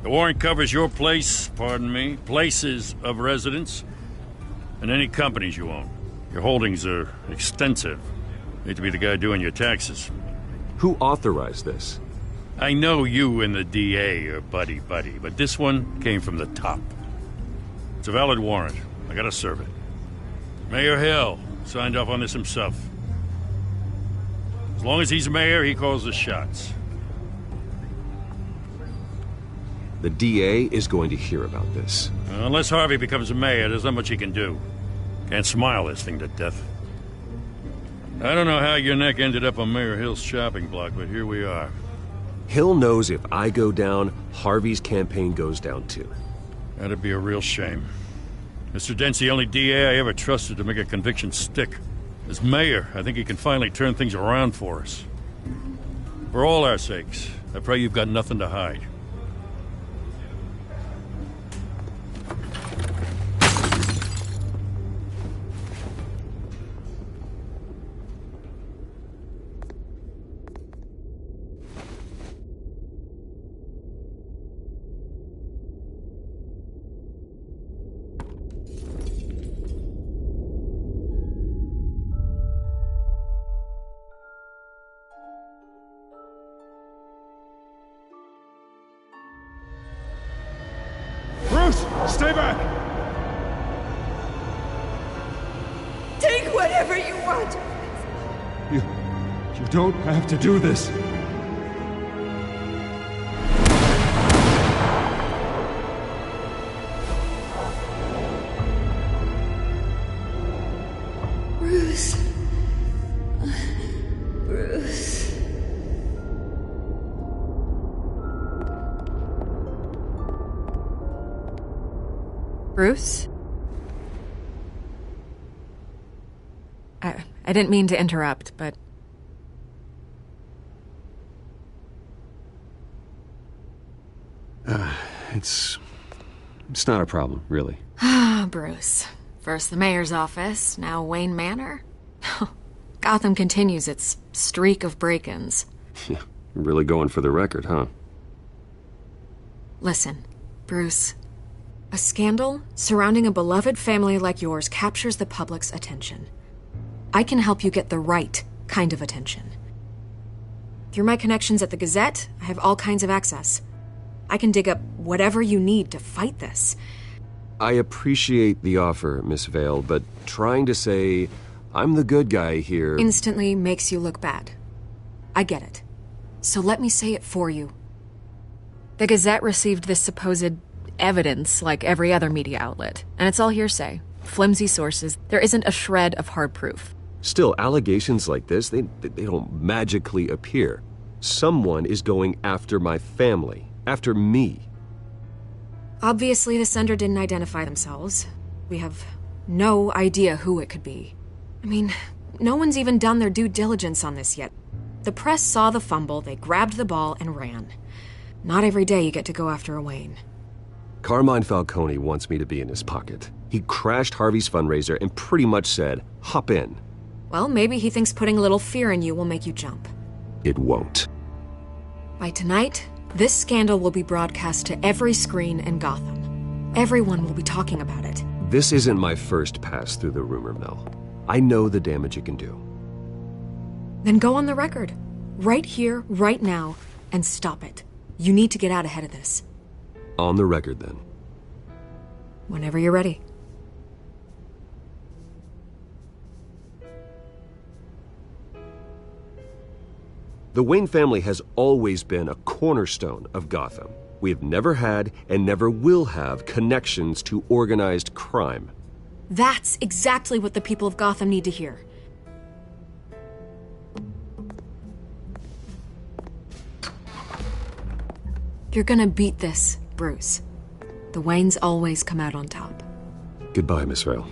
The warrant covers your places of residence, and any companies you own. Your holdings are extensive. Hate to be the guy doing your taxes. Who authorized this? I know you and the DA are buddy-buddy, but this one came from the top. It's a valid warrant. I gotta serve it. Mayor Hill signed off on this himself. As long as he's mayor, he calls the shots. The DA is going to hear about this. Unless Harvey becomes a mayor, there's not much he can do. Can't smile this thing to death. I don't know how your neck ended up on Mayor Hill's shopping block, but here we are. Hill knows if I go down, Harvey's campaign goes down too. That'd be a real shame. Mr. Dent's the only DA I ever trusted to make a conviction stick. As mayor, I think he can finally turn things around for us. For all our sakes, I pray you've got nothing to hide. Stay back! Take whatever you want! You don't have to do this. Bruce. Bruce. Bruce? I didn't mean to interrupt, but... It's not a problem, really. Ah, Bruce. First the mayor's office, now Wayne Manor. Gotham continues its streak of break-ins. Yeah, really going for the record, huh? Listen, Bruce. A scandal surrounding a beloved family like yours captures the public's attention. I can help you get the right kind of attention. Through my connections at the Gazette, I have all kinds of access. I can dig up whatever you need to fight this. I appreciate the offer, Miss Vale, but trying to say I'm the good guy here... instantly makes you look bad. I get it. So let me say it for you. The Gazette received this supposed evidence like every other media outlet, and it's all hearsay. Flimsy sources. There isn't a shred of hard proof. Still, allegations like this, they don't magically appear. Someone is going after my family. After me. Obviously, the sender didn't identify themselves. We have no idea who it could be. I mean, no one's even done their due diligence on this yet. The press saw the fumble, they grabbed the ball and ran. Not every day you get to go after a Wayne. Carmine Falcone wants me to be in his pocket. He crashed Harvey's fundraiser and pretty much said, hop in. Well, maybe he thinks putting a little fear in you will make you jump. It won't. By tonight, this scandal will be broadcast to every screen in Gotham. Everyone will be talking about it. This isn't my first pass through the rumor mill. I know the damage it can do. Then go on the record. Right here, right now, and stop it. You need to get out ahead of this. On the record, then. Whenever you're ready. The Wayne family has always been a cornerstone of Gotham. We have never had and never will have connections to organized crime. That's exactly what the people of Gotham need to hear. You're gonna beat this, Bruce. The Waynes always come out on top. Goodbye, Miss Vale.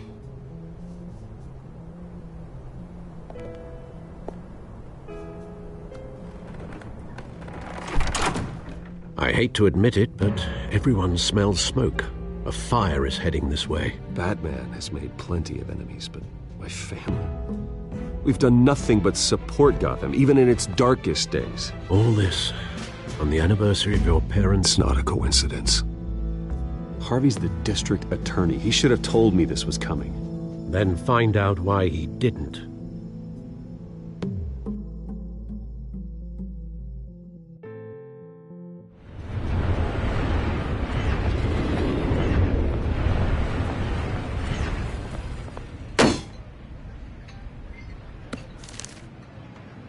I hate to admit it, but everyone smells smoke. A fire is heading this way. Batman has made plenty of enemies, but my family... We've done nothing but support Gotham, even in its darkest days. All this on the anniversary of your parents'... It's not a coincidence. Harvey's the district attorney. He should have told me this was coming. Then find out why he didn't.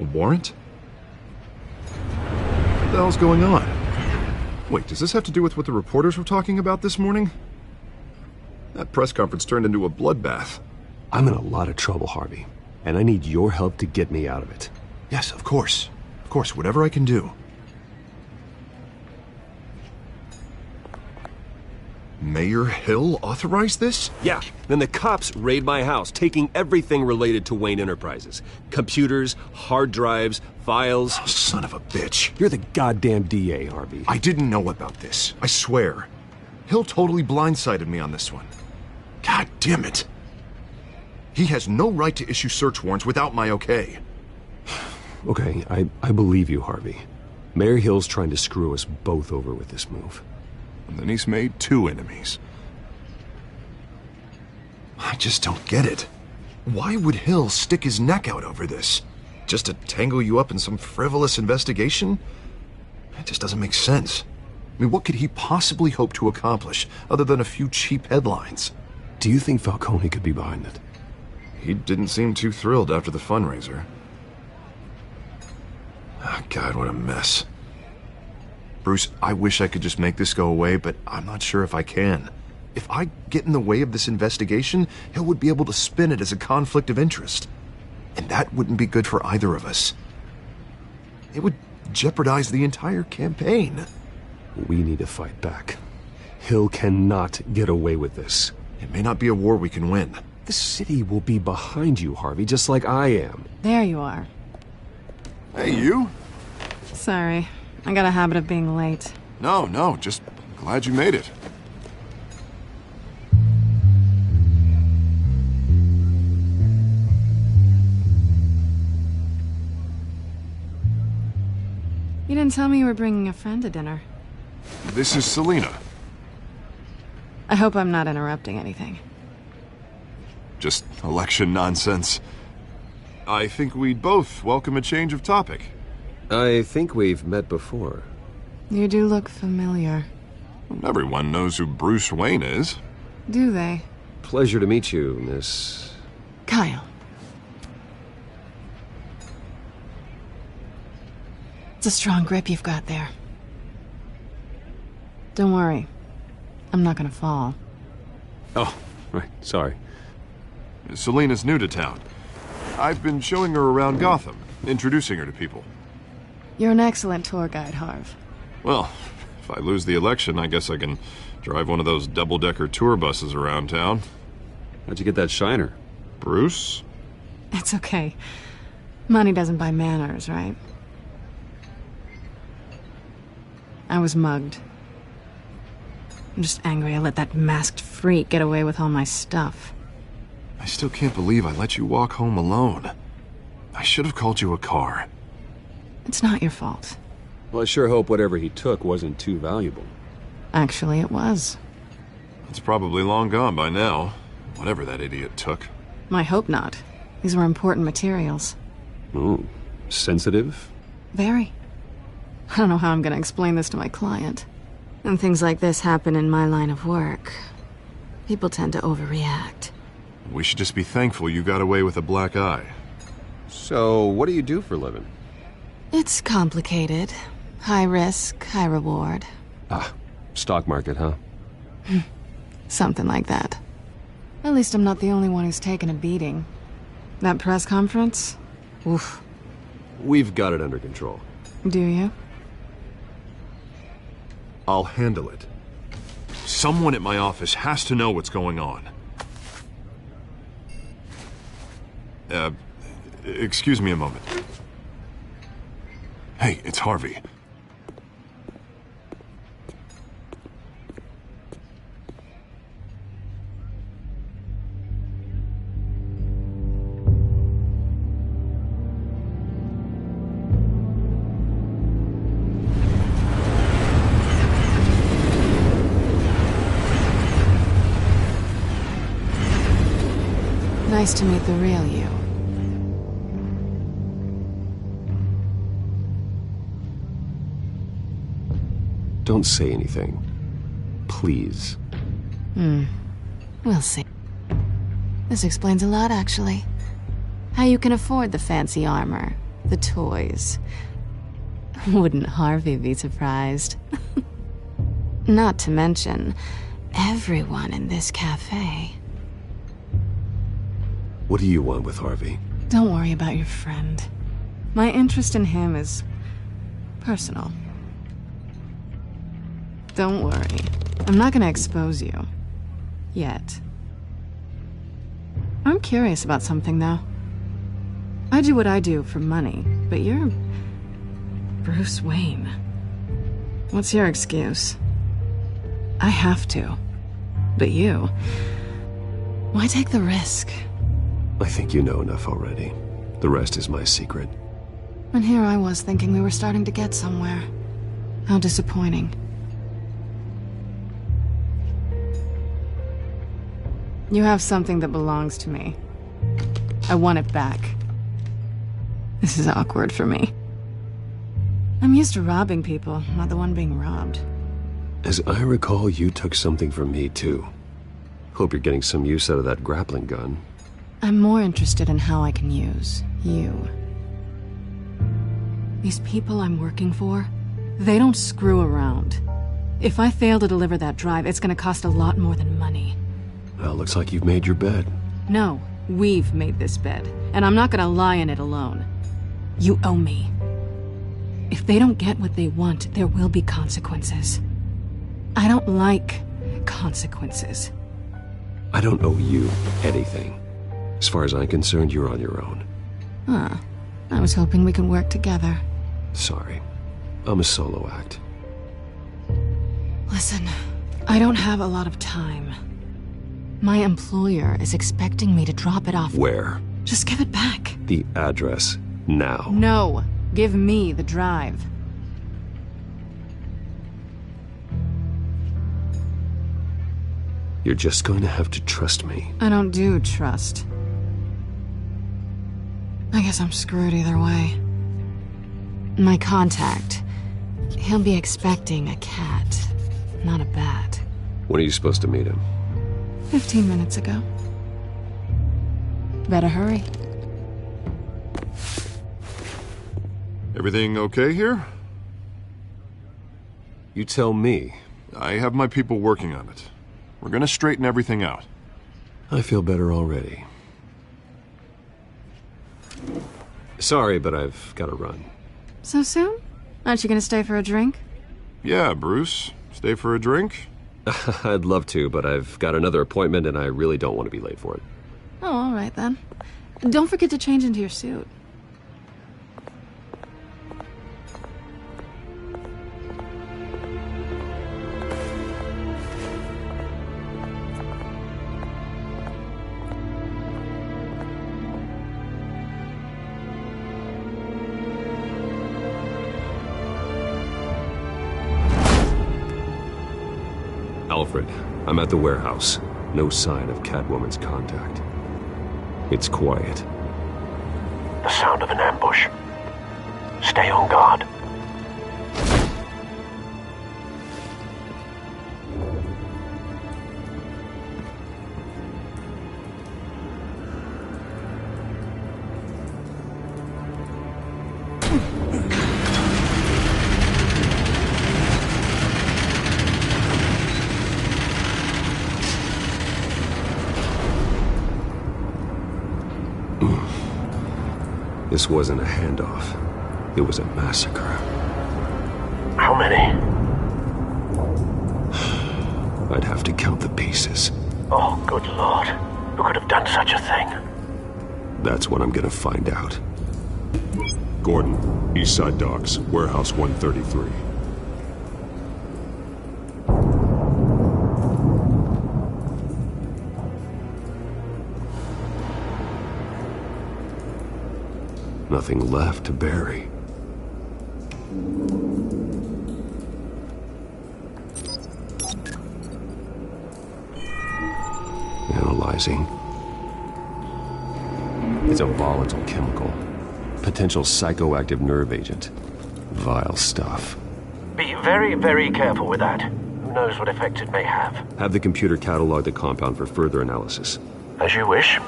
A warrant? What the hell's going on? Wait, does this have to do with what the reporters were talking about this morning? That press conference turned into a bloodbath. I'm in a lot of trouble, Harvey, and I need your help to get me out of it. Yes, of course. Of course, whatever I can do. Mayor Hill authorized this? Yeah, then the cops raid my house, taking everything related to Wayne Enterprises. Computers, hard drives, files. Oh, son of a bitch. You're the goddamn DA, Harvey. I didn't know about this. I swear. Hill totally blindsided me on this one. God damn it. He has no right to issue search warrants without my okay. Okay, I believe you, Harvey. Mayor Hill's trying to screw us both over with this move. And then he's made 2 enemies. I just don't get it. Why would Hill stick his neck out over this? Just to tangle you up in some frivolous investigation? It just doesn't make sense. I mean, what could he possibly hope to accomplish other than a few cheap headlines? Do you think Falcone could be behind it? He didn't seem too thrilled after the fundraiser. Oh, God, what a mess. Bruce, I wish I could just make this go away, but I'm not sure if I can. If I get in the way of this investigation, Hill would be able to spin it as a conflict of interest. And that wouldn't be good for either of us. It would jeopardize the entire campaign. We need to fight back. Hill cannot get away with this. It may not be a war we can win. The city will be behind you, Harvey, just like I am. There you are. Hey, you? Sorry. I got a habit of being late. No, just glad you made it. You didn't tell me you were bringing a friend to dinner. This is Selina. I hope I'm not interrupting anything. Just election nonsense. I think we'd both welcome a change of topic. I think we've met before. You do look familiar. Everyone knows who Bruce Wayne is. Do they? Pleasure to meet you, Miss... Kyle. It's a strong grip you've got there. Don't worry. I'm not gonna fall. Oh, right. Sorry. Selina's new to town. I've been showing her around Gotham, introducing her to people. You're an excellent tour guide, Harv. Well, if I lose the election, I guess I can drive one of those double-decker tour buses around town. How'd you get that shiner? Bruce? It's okay. Money doesn't buy manners, right? I was mugged. I'm just angry I let that masked freak get away with all my stuff. I still can't believe I let you walk home alone. I should have called you a car. It's not your fault. Well, I sure hope whatever he took wasn't too valuable. Actually, it was. It's probably long gone by now, whatever that idiot took. I hope not. These were important materials. Ooh, sensitive? Very. I don't know how I'm gonna explain this to my client. And things like this happen in my line of work. People tend to overreact. We should just be thankful you got away with a black eye. So, what do you do for a living? It's complicated. High risk, high reward. Ah, stock market, huh? Something like that. At least I'm not the only one who's taken a beating. That press conference? Oof. We've got it under control. Do you? I'll handle it. Someone at my office has to know what's going on. Excuse me a moment. Hey, it's Harvey. Nice to meet the real you. Don't say anything. Please. We'll see. This explains a lot, actually. How you can afford the fancy armor, the toys. Wouldn't Harvey be surprised? Not to mention, everyone in this cafe. What do you want with Harvey? Don't worry about your friend. My interest in him is personal. Don't worry. I'm not gonna expose you. Yet. I'm curious about something, though. I do what I do for money, but you're Bruce Wayne. What's your excuse? I have to. But you... why take the risk? I think you know enough already. The rest is my secret. And here I was thinking we were starting to get somewhere. How disappointing. You have something that belongs to me. I want it back. This is awkward for me. I'm used to robbing people, not the one being robbed. As I recall, you took something from me, too. Hope you're getting some use out of that grappling gun. I'm more interested in how I can use you. These people I'm working for, they don't screw around. If I fail to deliver that drive, it's gonna cost a lot more than money. Well, looks like you've made your bed. No, we've made this bed, and I'm not gonna lie in it alone. You owe me. If they don't get what they want, there will be consequences. I don't like consequences. I don't owe you anything. As far as I'm concerned, you're on your own. Huh. I was hoping we could work together. Sorry. I'm a solo act. Listen, I don't have a lot of time. My employer is expecting me to drop it off. Where? Just give it back. The address, now. No. Give me the drive. You're just going to have to trust me. I don't do trust. I guess I'm screwed either way. My contact, he'll be expecting a cat, not a bat. When are you supposed to meet him? 15 minutes ago. Better hurry. Everything okay here? You tell me. I have my people working on it. We're gonna straighten everything out. I feel better already. Sorry, but I've got to run. So soon? Aren't you gonna stay for a drink? Yeah, Bruce. Stay for a drink? I'd love to, but I've got another appointment and I really don't want to be late for it. Oh, all right then. Don't forget to change into your suit. Alfred, I'm at the warehouse. No sign of Catwoman's contact. It's quiet. The sound of an ambush. Stay on guard. This wasn't a handoff. It was a massacre. How many? I'd have to count the pieces. Oh, good Lord. Who could have done such a thing? That's what I'm gonna find out. Gordon, Eastside Docks, Warehouse 133. Nothing left to bury. Analyzing. It's a volatile chemical. Potential psychoactive nerve agent. Vile stuff. Be very, very careful with that. Who knows what effect it may have. Have the computer catalog the compound for further analysis. As you wish.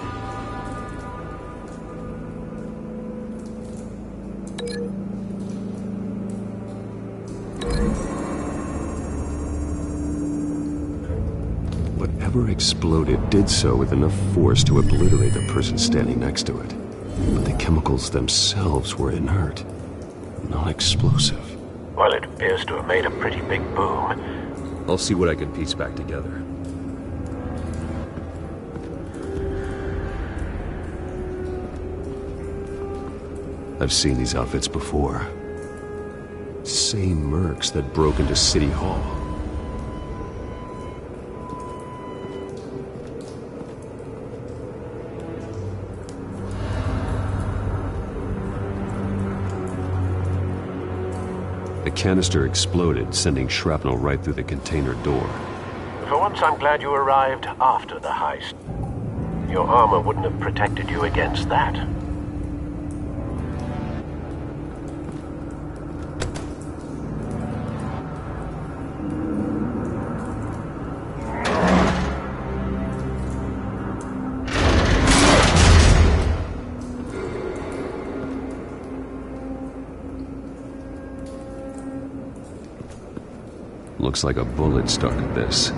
Whatever exploded did so with enough force to obliterate the person standing next to it. But the chemicals themselves were inert, non-explosive. Well, it appears to have made a pretty big boom. I'll see what I can piece back together. I've seen these outfits before. Same mercs that broke into City Hall. The canister exploded, sending shrapnel right through the container door. For once, I'm glad you arrived after the heist. Your armor wouldn't have protected you against that. Looks like a bullet started this.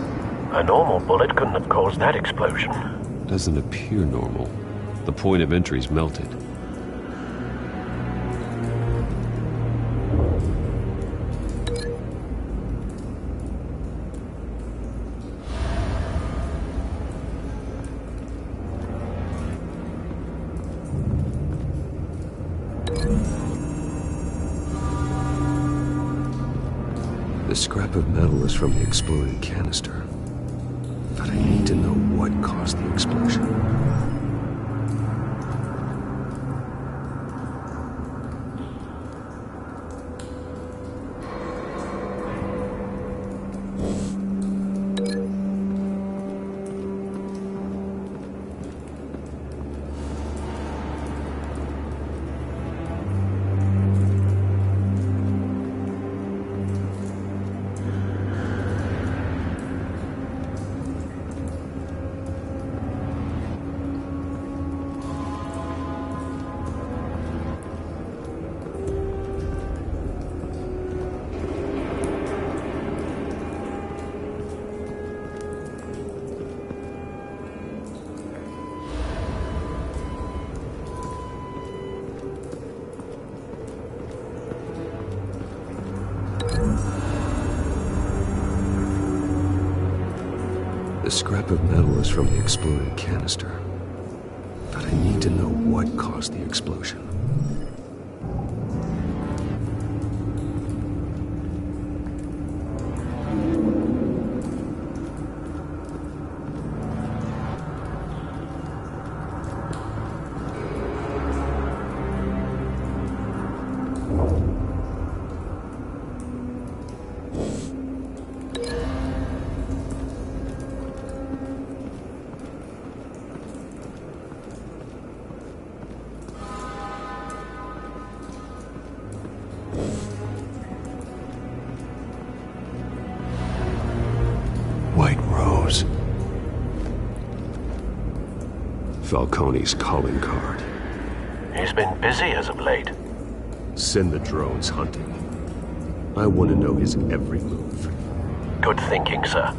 A normal bullet couldn't have caused that explosion. Doesn't appear normal. The point of entry's melted. The scrap of metal is from the exploded canister. But I need to know what caused the explosion. The scrap of metal is from the exploded canister. But I need to know what caused the explosion. White Rose. Falcone's calling card. He's been busy as of late. Send the drones hunting. I want to know his every move. Good thinking, sir.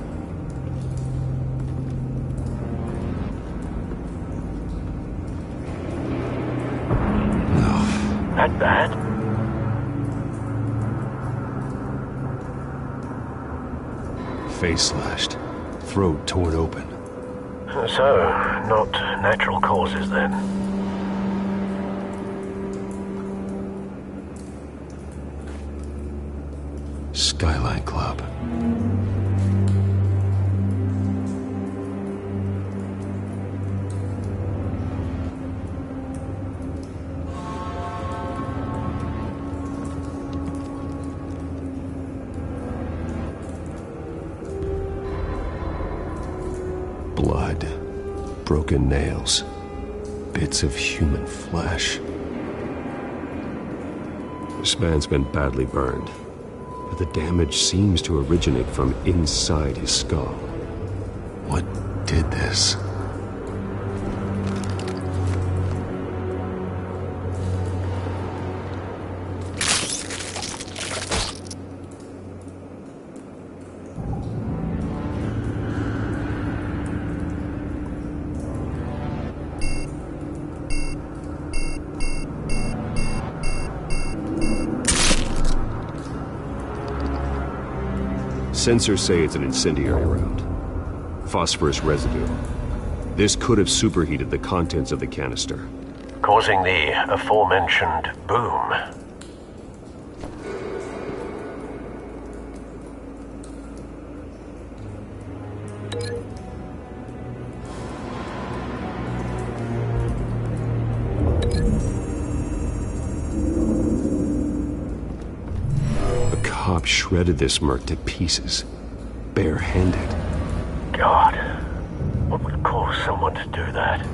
That bad? Face slashed. Throat torn open. So, not natural causes then. Skyline Club. Blood, broken nails, bits of human flesh. This man's been badly burned, but the damage seems to originate from inside his skull. What did this? Sensors say it's an incendiary round. Phosphorus residue. This could have superheated the contents of the canister, causing the aforementioned boom. Shredded this merc to pieces, bare-handed. God, what would cause someone to do that?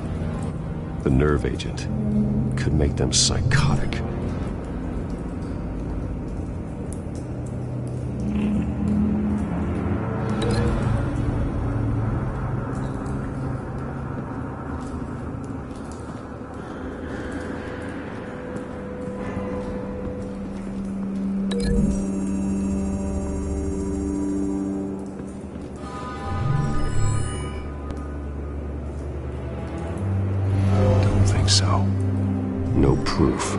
The nerve agent could make them psychotic. So, no proof.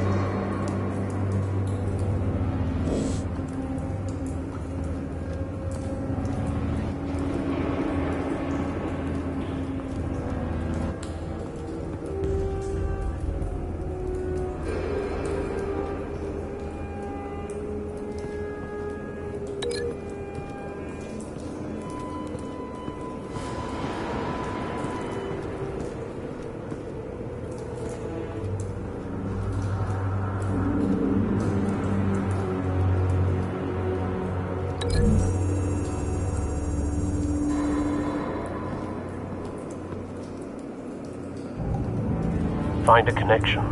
Find a connection.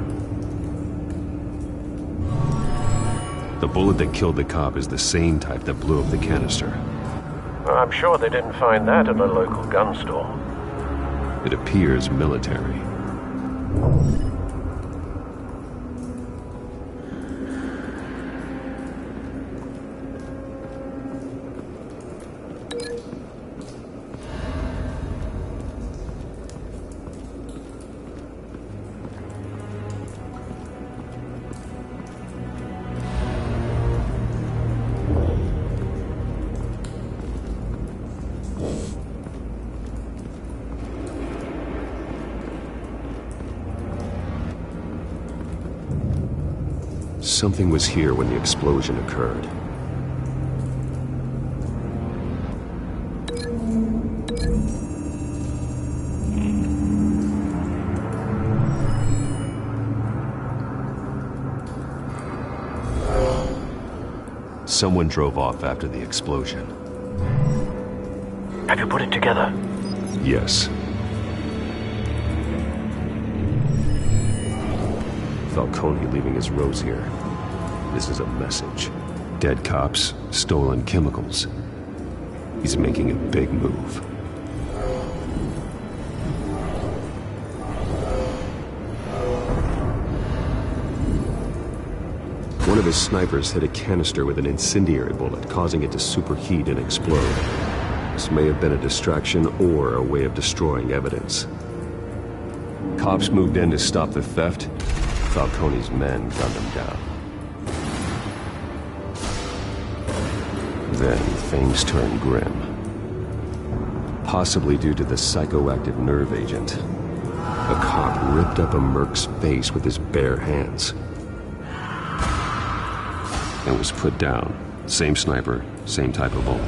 The bullet that killed the cop is the same type that blew up the canister. Well, I'm sure they didn't find that at a local gun store. It appears military. Something was here when the explosion occurred. Someone drove off after the explosion. Have you put it together? Yes. Falcone leaving his rose here. This is a message. Dead cops, stolen chemicals. He's making a big move. One of his snipers hit a canister with an incendiary bullet, causing it to superheat and explode. This may have been a distraction or a way of destroying evidence. Cops moved in to stop the theft. Falcone's men gunned him down. Then things turned grim. Possibly due to the psychoactive nerve agent. A cop ripped up a merc's face with his bare hands. And was put down. Same sniper, same type of bullet.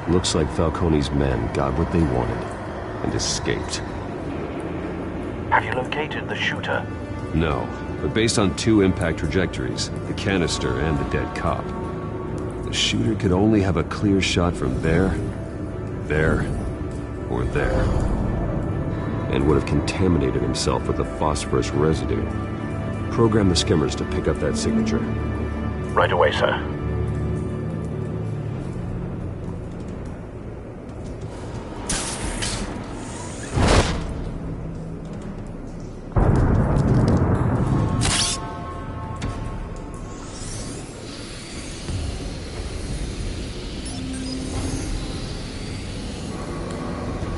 Looks like Falcone's men got what they wanted and escaped. Have you located the shooter? No, but based on 2 impact trajectories, the canister and the dead cop, the shooter could only have a clear shot from there, or there, and would have contaminated himself with the phosphorus residue. Program the skimmers to pick up that signature. Right away, sir.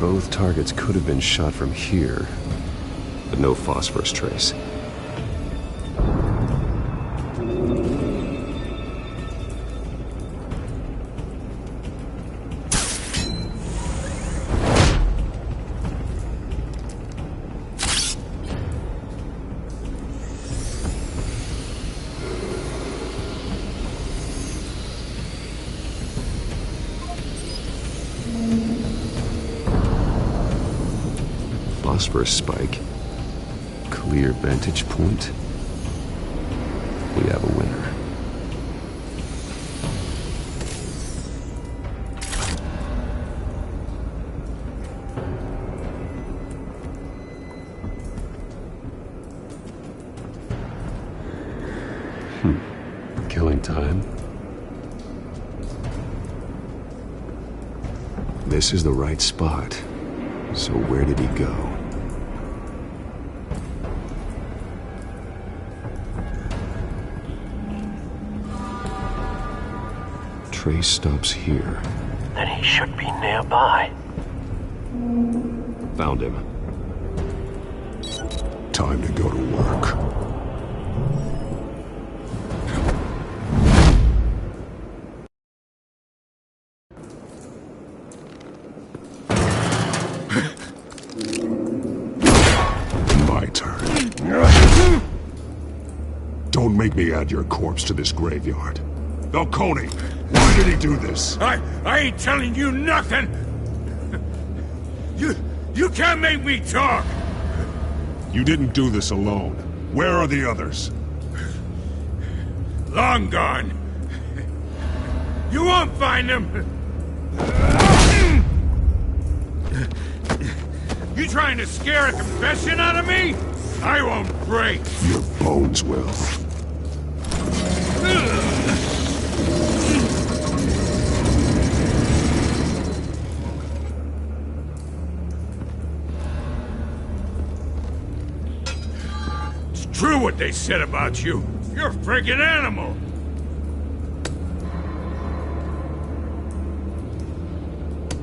Both targets could have been shot from here, but no phosphorus trace. Phosphorus spike. Clear vantage point. We have a winner. Killing time. This is the right spot. So where did he go? Trace stops here. Then he should be nearby. Found him. Time to go to work. My turn. Don't make me add your corpse to this graveyard. Falcone! Why did he do this? I ain't telling you nothing! You can't make me talk! You didn't do this alone. Where are the others? Long gone. You won't find them! You trying to scare a confession out of me? I won't break! Your bones will. True what they said about you. You're a friggin' animal.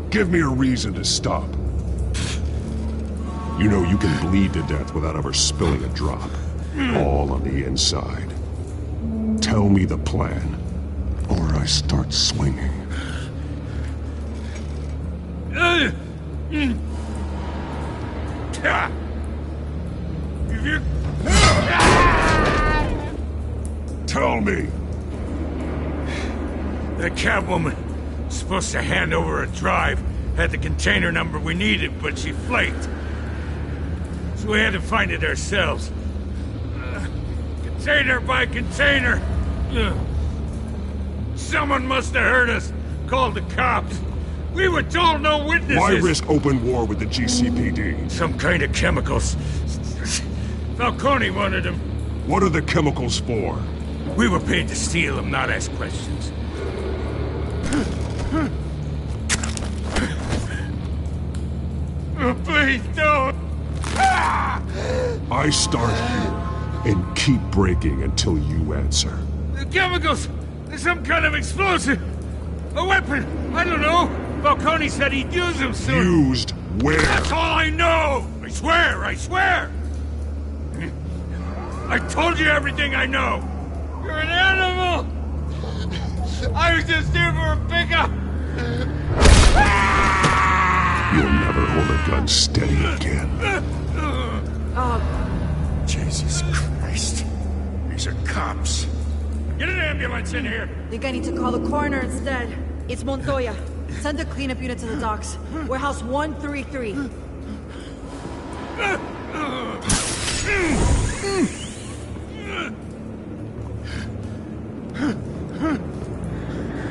Give me a reason to stop. You know you can bleed to death without ever spilling a drop. All on the inside. Tell me the plan, or I start swinging. Tell me! The Catwoman supposed to hand over a drive, had the container number we needed, but she flaked. So we had to find it ourselves. Container by container. Someone must have heard us, called the cops. We were told no witnesses. Why risk open war with the GCPD? Some kind of chemicals. Falcone wanted them. What are the chemicals for? We were paid to steal them, not ask questions. Oh, please don't! I start here and keep breaking until you answer. The chemicals! There's some kind of explosive! A weapon! I don't know! Falcone said he'd use them soon! Used where? That's all I know! I swear! I swear! I told you everything I know! You're an animal! I was just here for a pickup! You'll never hold a gun steady again. Jesus Christ. These are cops. Get an ambulance in here! Think I need to call the coroner instead. It's Montoya. Send a cleanup unit to the docks. Warehouse 133.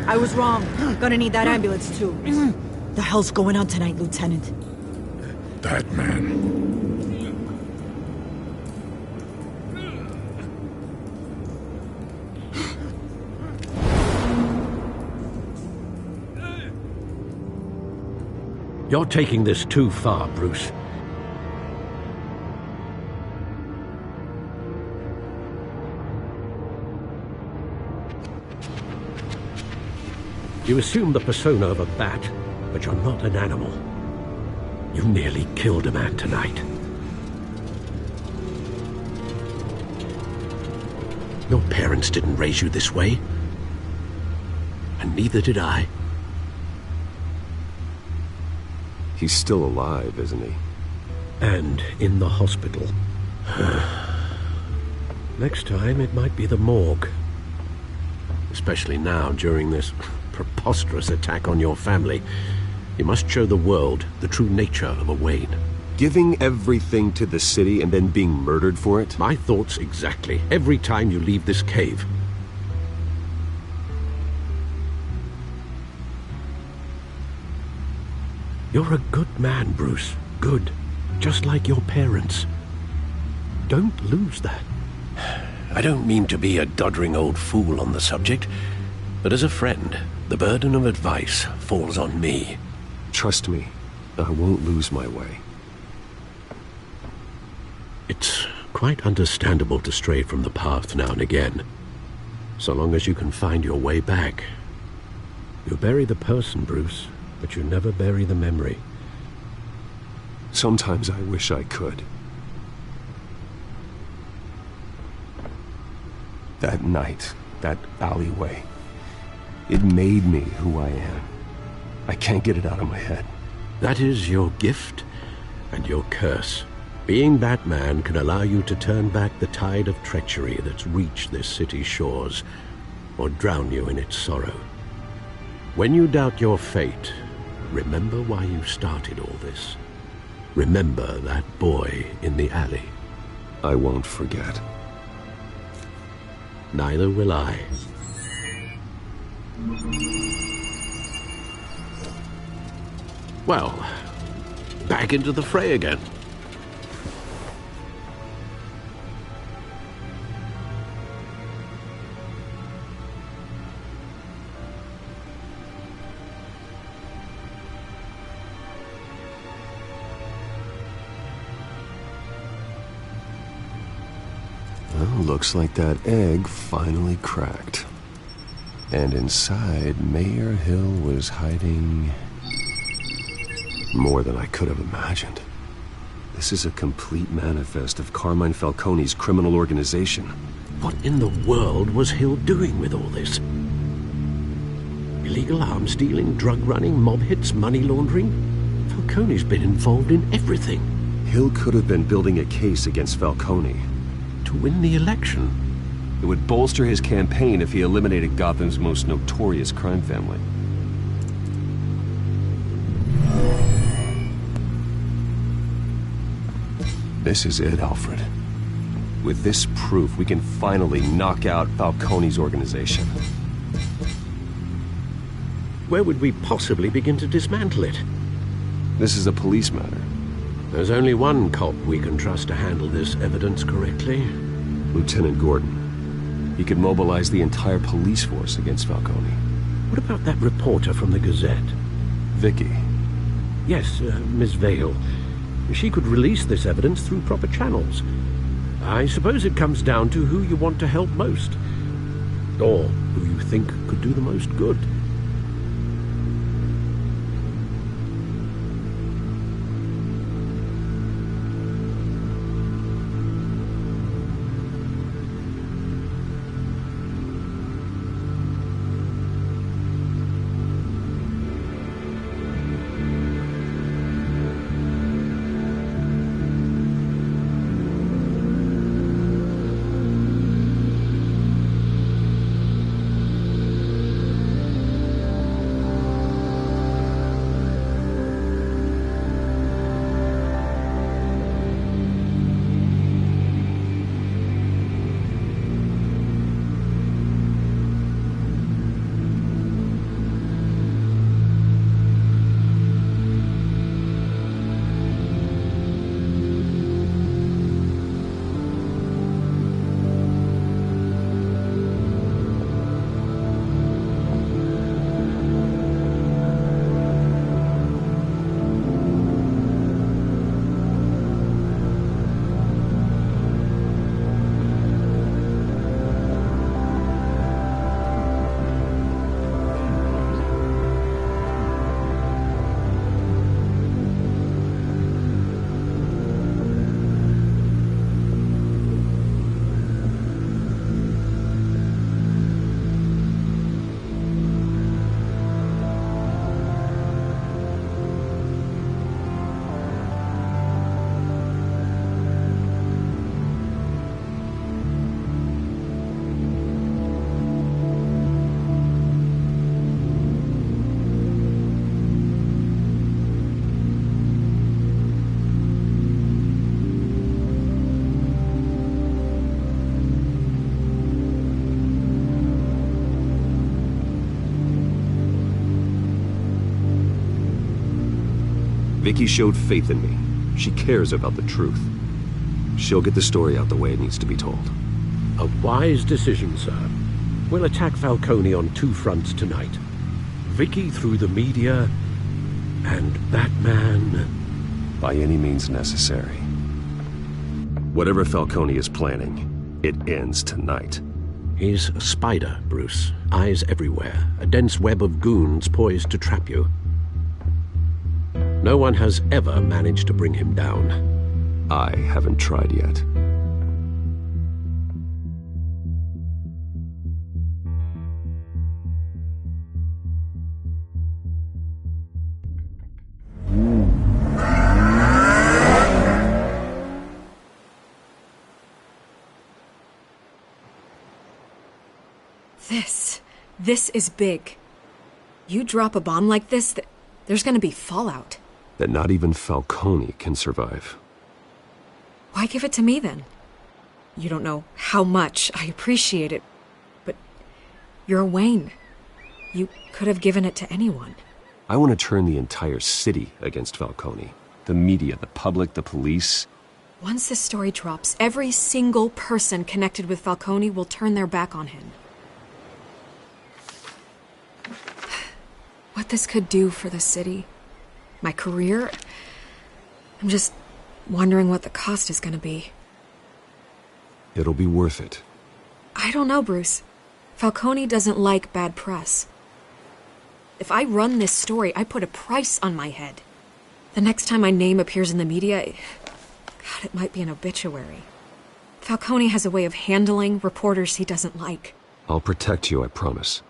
I was wrong. Gonna need that ambulance too. The hell's going on tonight, Lieutenant? That man. You're taking this too far, Bruce. You assume the persona of a bat, but you're not an animal. You nearly killed a man tonight. Your parents didn't raise you this way. And neither did I. He's still alive, isn't he? And in the hospital. Next time, it might be the morgue. Especially now, during this preposterous attack on your family. You must show the world the true nature of a Wayne. Giving everything to the city and then being murdered for it? My thoughts exactly. Every time you leave this cave. You're a good man, Bruce. Good. Just like your parents. Don't lose that. I don't mean to be a doddering old fool on the subject, but as a friend, the burden of advice falls on me. Trust me, I won't lose my way. It's quite understandable to stray from the path now and again, so long as you can find your way back. You bury the person, Bruce, but you never bury the memory. Sometimes I wish I could. That night, that alleyway, it made me who I am. I can't get it out of my head. That is your gift and your curse. Being Batman can allow you to turn back the tide of treachery that's reached this city's shores, or drown you in its sorrow. When you doubt your fate, remember why you started all this. Remember that boy in the alley. I won't forget. Neither will I. Well, back into the fray again. Looks like that egg finally cracked. And inside, Mayor Hill was hiding more than I could have imagined. This is a complete manifest of Carmine Falcone's criminal organization. What in the world was Hill doing with all this? Illegal arms dealing, drug running, mob hits, money laundering? Falcone's been involved in everything. Hill could have been building a case against Falcone. To win the election. It would bolster his campaign if he eliminated Gotham's most notorious crime family. This is it, Alfred. With this proof, we can finally knock out Falcone's organization. Where would we possibly begin to dismantle it? This is a police matter. There's only one cop we can trust to handle this evidence correctly. Lieutenant Gordon. He could mobilize the entire police force against Falcone. What about that reporter from the Gazette? Vicky. Yes, Miss Vale. She could release this evidence through proper channels. I suppose it comes down to who you want to help most. Or who you think could do the most good. Vicky showed faith in me. She cares about the truth. She'll get the story out the way it needs to be told. A wise decision, sir. We'll attack Falcone on two fronts tonight. Vicky through the media, and Batman... by any means necessary. Whatever Falcone is planning, it ends tonight. He's a spider, Bruce. Eyes everywhere. A dense web of goons poised to trap you. No one has ever managed to bring him down. I haven't tried yet. This is big. You drop a bomb like this, there's gonna be fallout. That not even Falcone can survive. Why give it to me, then? You don't know how much I appreciate it, but you're a Wayne. You could have given it to anyone. I want to turn the entire city against Falcone. The media, the public, the police. Once this story drops, every single person connected with Falcone will turn their back on him. What this could do for the city, my career, I'm just wondering what the cost is gonna be. It'll be worth it. I don't know, Bruce. Falcone doesn't like bad press. If I run this story, I put a price on my head. The next time my name appears in the media, God, it might be an obituary. Falcone has a way of handling reporters he doesn't like. I'll protect you, I promise.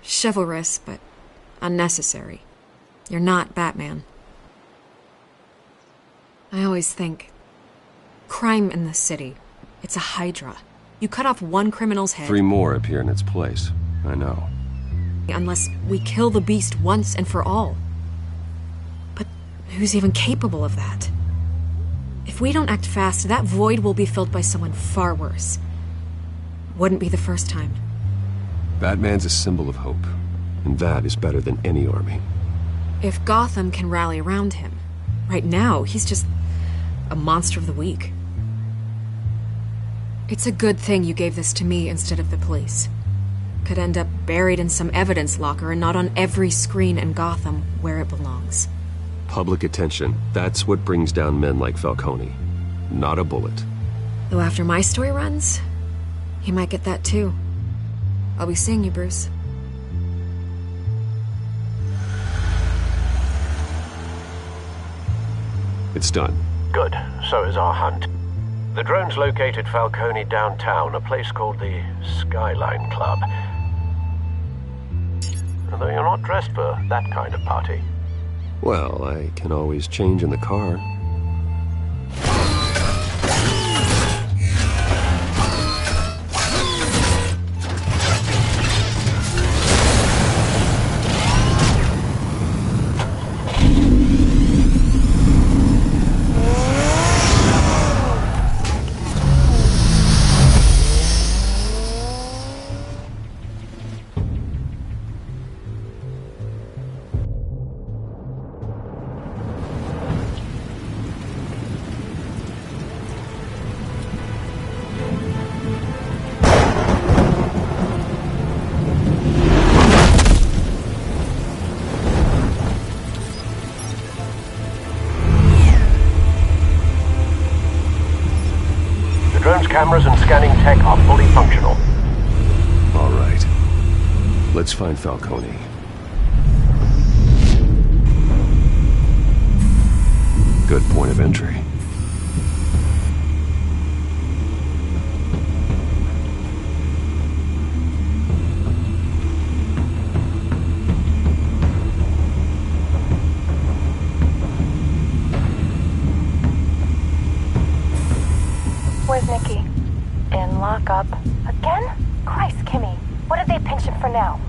Chivalrous, but unnecessary. You're not Batman. I always think, crime in this city, it's a hydra. You cut off one criminal's head... 3 more appear in its place. I know. Unless we kill the beast once and for all. But who's even capable of that? If we don't act fast, that void will be filled by someone far worse. Wouldn't be the first time. Batman's a symbol of hope, and that is better than any army. If Gotham can rally around him, right now he's just a monster of the week. It's a good thing you gave this to me instead of the police. Could end up buried in some evidence locker and not on every screen in Gotham where it belongs. Public attention. That's what brings down men like Falcone. Not a bullet. Though after my story runs, he might get that too. I'll be seeing you, Bruce. It's done. Good. So is our hunt. The drones located Falcone downtown, a place called the Skyline Club. Although you're not dressed for that kind of party. Well, I can always change in the car. Cameras and scanning tech are fully functional. All right. Let's find Falcone. Good point of entry. Where's Nicky? In lockup. Again? Christ, Kimmy. What did they pinch him for now?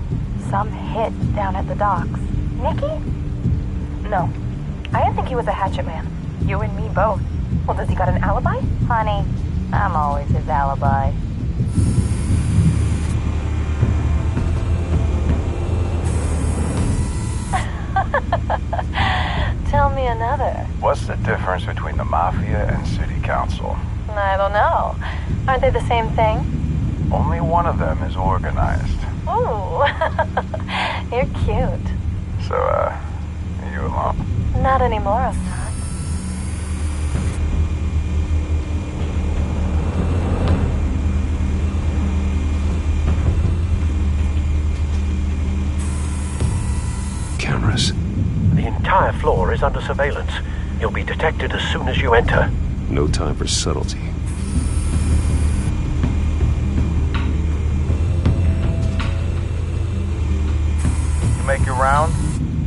Some hit down at the docks. Nicky? No. I didn't think he was a hatchet man. You and me both. Well, does he got an alibi? Honey, I'm always his alibi. Tell me another. What's the difference between the Mafia and City Council? I don't know. Aren't they the same thing? Only one of them is organized. Ooh. You're cute. So, are you alone? Not anymore, I'm not. Cameras. The entire floor is under surveillance. You'll be detected as soon as you enter. No time for subtlety. You make your round?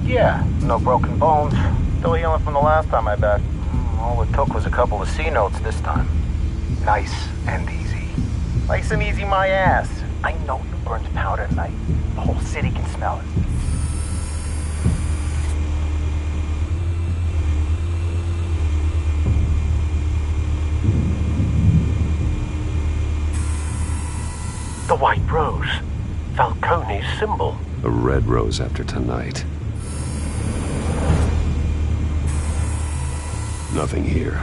Yeah, no broken bones. Still healing from the last time, I bet. All it took was a couple of C notes this time. Nice and easy. Nice and easy my ass. I know you burned powder tonight. The whole city can smell it. The white rose. Falcone's symbol. A red rose after tonight. Nothing here.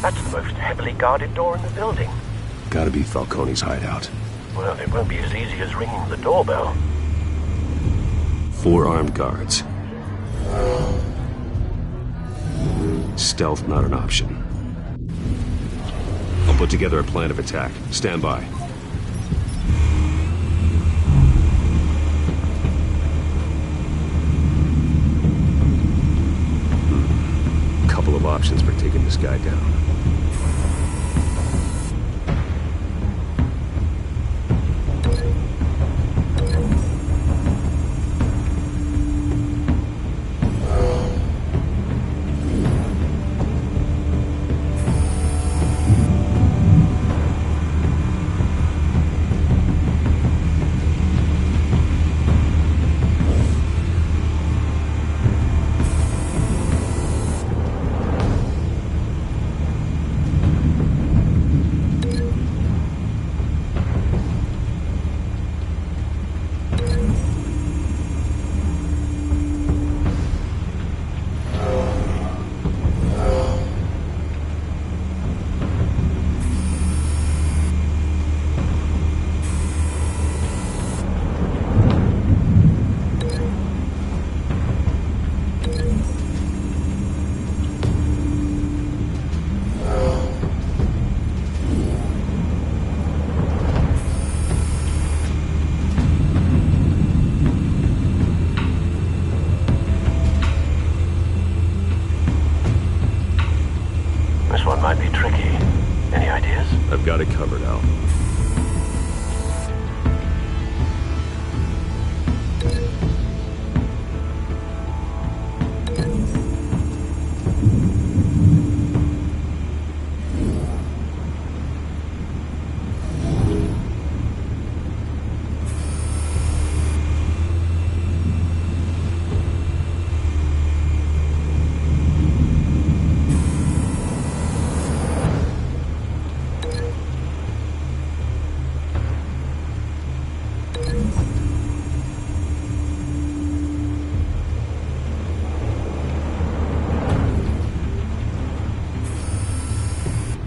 That's the most heavily guarded door in the building. Gotta be Falcone's hideout. Well, it won't be as easy as ringing the doorbell. 4 armed guards. Stealth not an option. I'll put together a plan of attack. Stand by. Couple of options for taking this guy down. one might be tricky. Any ideas? I've got it covered, Al.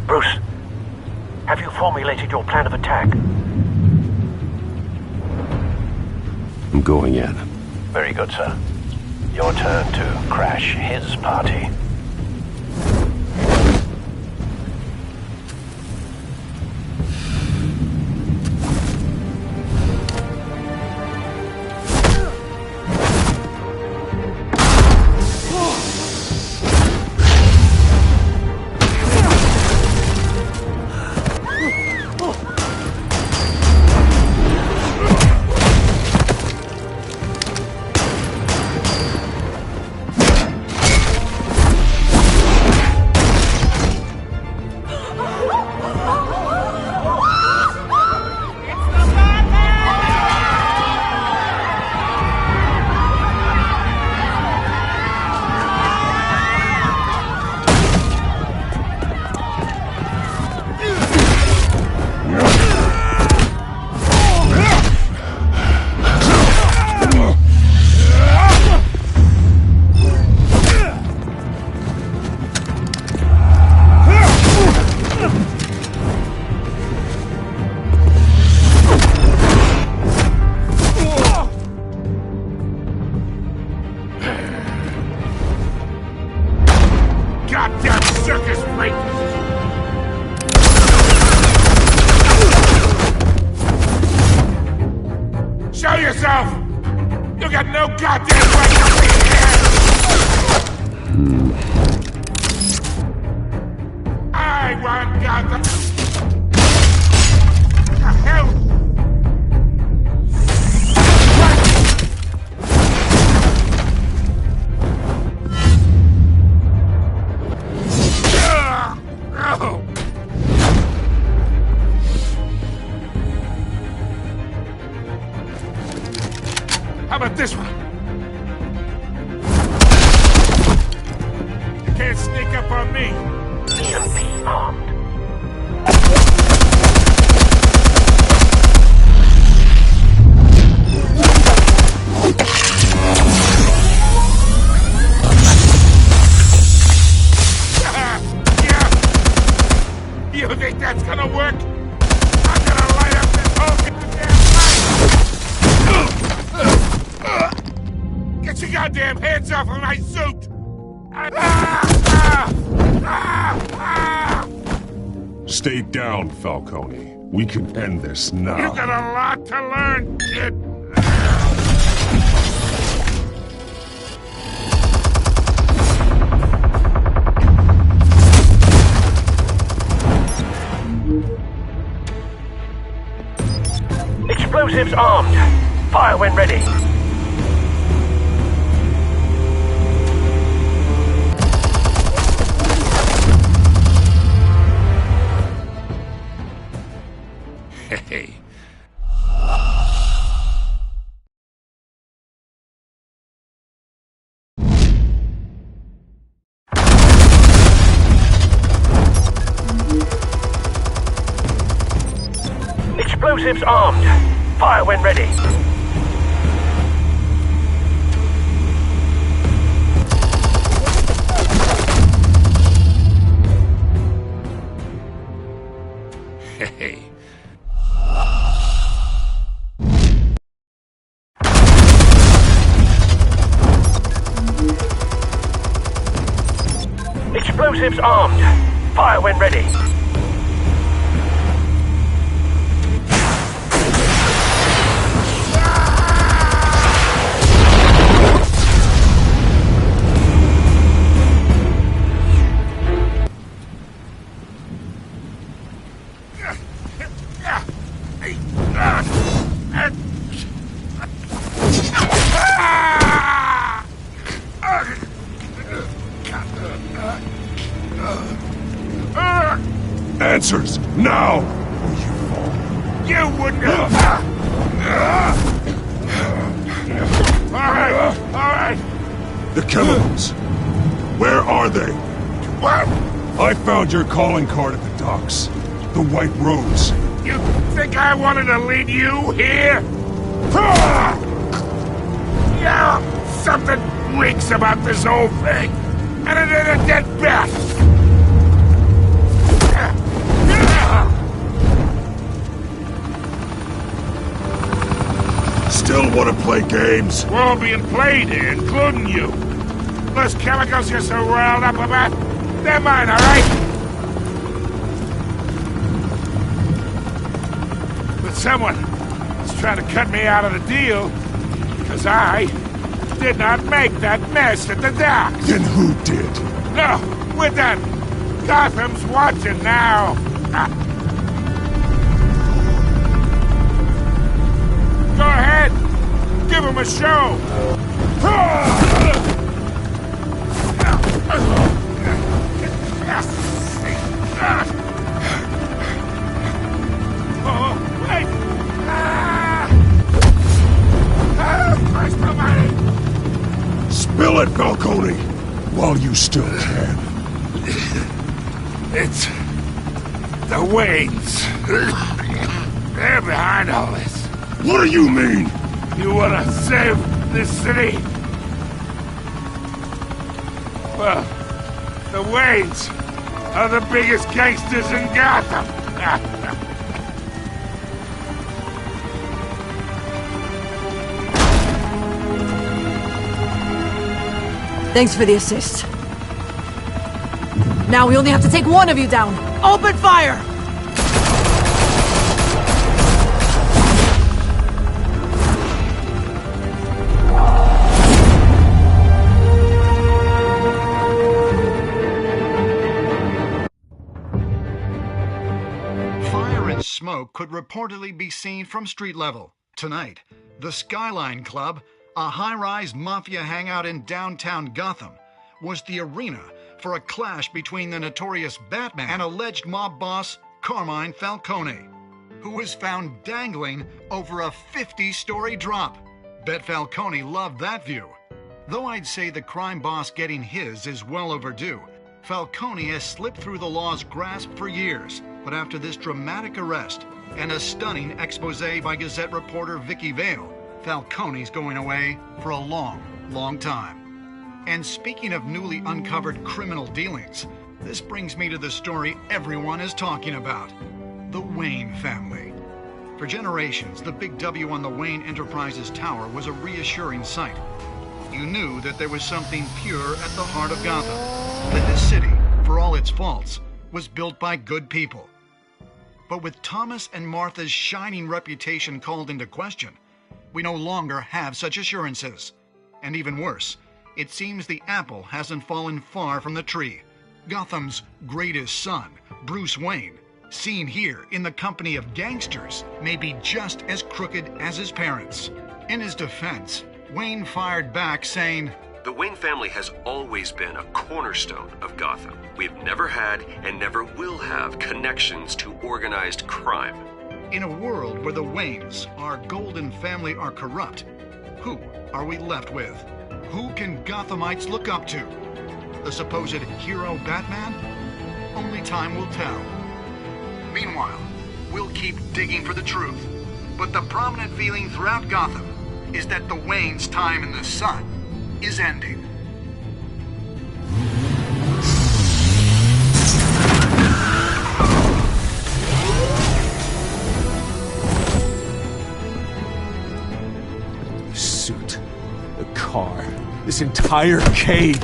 Bruce, have you formulated your plan of attack? I'm going in. Very good, sir. Your turn to crash his party. Show yourself! You got no goddamn right to be here! I want Gotham! The hell? How about this one? You can't sneak up on me. EMP armed. Yeah. You think that's gonna work? I'm gonna light up this whole goddamn place! Get your goddamn hands off of my suit! Stay down, Falcone. We can end this now. You got a lot to learn, kid. Explosives armed. Fire when ready. Hey. Explosives armed. Fire when ready. Hey. Explosives armed. Fire when ready. The chemicals. Where are they? What? I found your calling card at the docks. The White Rose. You think I wanted to lead you here? Yeah, something reeks about this whole thing. And it ain't a dead bat. Still want to play games? We're all being played here, including you. Those chemicals you're so riled up about, they're mine, all right? But someone is trying to cut me out of the deal because I did not make that mess at the docks. Then who did? No, we're done. Gotham's watching now. Go ahead. Give him a show. Oh, wait. Christ almighty. Spill it, Falcone, while you still can. It's the Waynes. They're behind all this. What do you mean? You wanna save this city? Well, the Waynes are the biggest gangsters in Gotham. Thanks for the assist. Now we only have to take one of you down. Open fire! Fire and smoke could reportedly be seen from street level. Tonight, the Skyline Club, a high-rise mafia hangout in downtown Gotham, was the arena for a clash between the notorious Batman and alleged mob boss Carmine Falcone, who was found dangling over a 50-story drop. Bet Falcone loved that view. Though I'd say the crime boss getting his is well overdue, Falcone has slipped through the law's grasp for years. But after this dramatic arrest and a stunning expose by Gazette reporter Vicky Vale, Falcone's going away for a long, long time. And speaking of newly uncovered criminal dealings, this brings me to the story everyone is talking about: the Wayne family. For generations, the big W on the Wayne Enterprises tower was a reassuring sight. You knew that there was something pure at the heart of Gotham, that this city, for all its faults, was built by good people. But with Thomas and Martha's shining reputation called into question, we no longer have such assurances. And even worse, it seems the apple hasn't fallen far from the tree. Gotham's greatest son, Bruce Wayne, seen here in the company of gangsters, may be just as crooked as his parents. In his defense, Wayne fired back saying, "The Wayne family has always been a cornerstone of Gotham. We've never had and never will have connections to organized crime." In a world where the Waynes, our golden family, are corrupt, who are we left with? Who can Gothamites look up to? The supposed hero Batman? Only time will tell. Meanwhile, we'll keep digging for the truth. But the prominent feeling throughout Gotham is that the Waynes' time in the sun is ending. The suit, the car, this entire cave.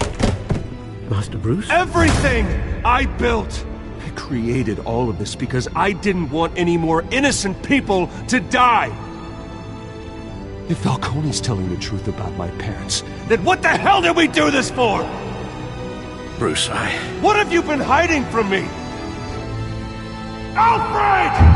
Master Bruce? Everything I built. I created all of this because I didn't want any more innocent people to die. If Falcone's telling the truth about my parents, then what the hell did we do this for? Bruce, What have you been hiding from me? Alfred!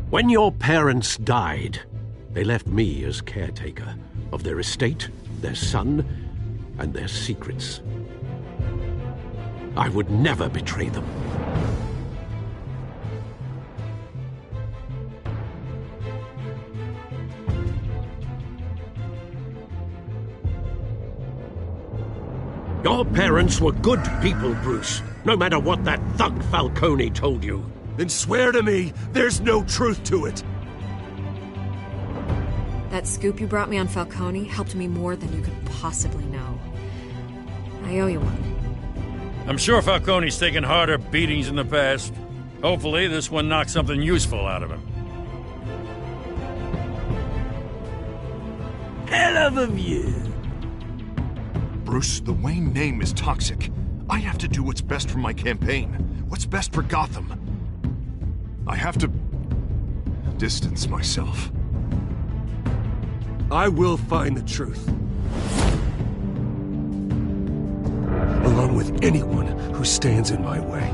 When your parents died, they left me as caretaker of their estate, their son, and their secrets. I would never betray them. Your parents were good people, Bruce, no matter what that thug Falcone told you. Then swear to me there's no truth to it. That scoop you brought me on Falcone helped me more than you could possibly know. I owe you one. I'm sure Falcone's taken harder beatings in the past. Hopefully this one knocks something useful out of him. Hell of a view. Bruce, the Wayne name is toxic. I have to do what's best for my campaign. What's best for Gotham. I have to distance myself. I will find the truth. Along with anyone who stands in my way.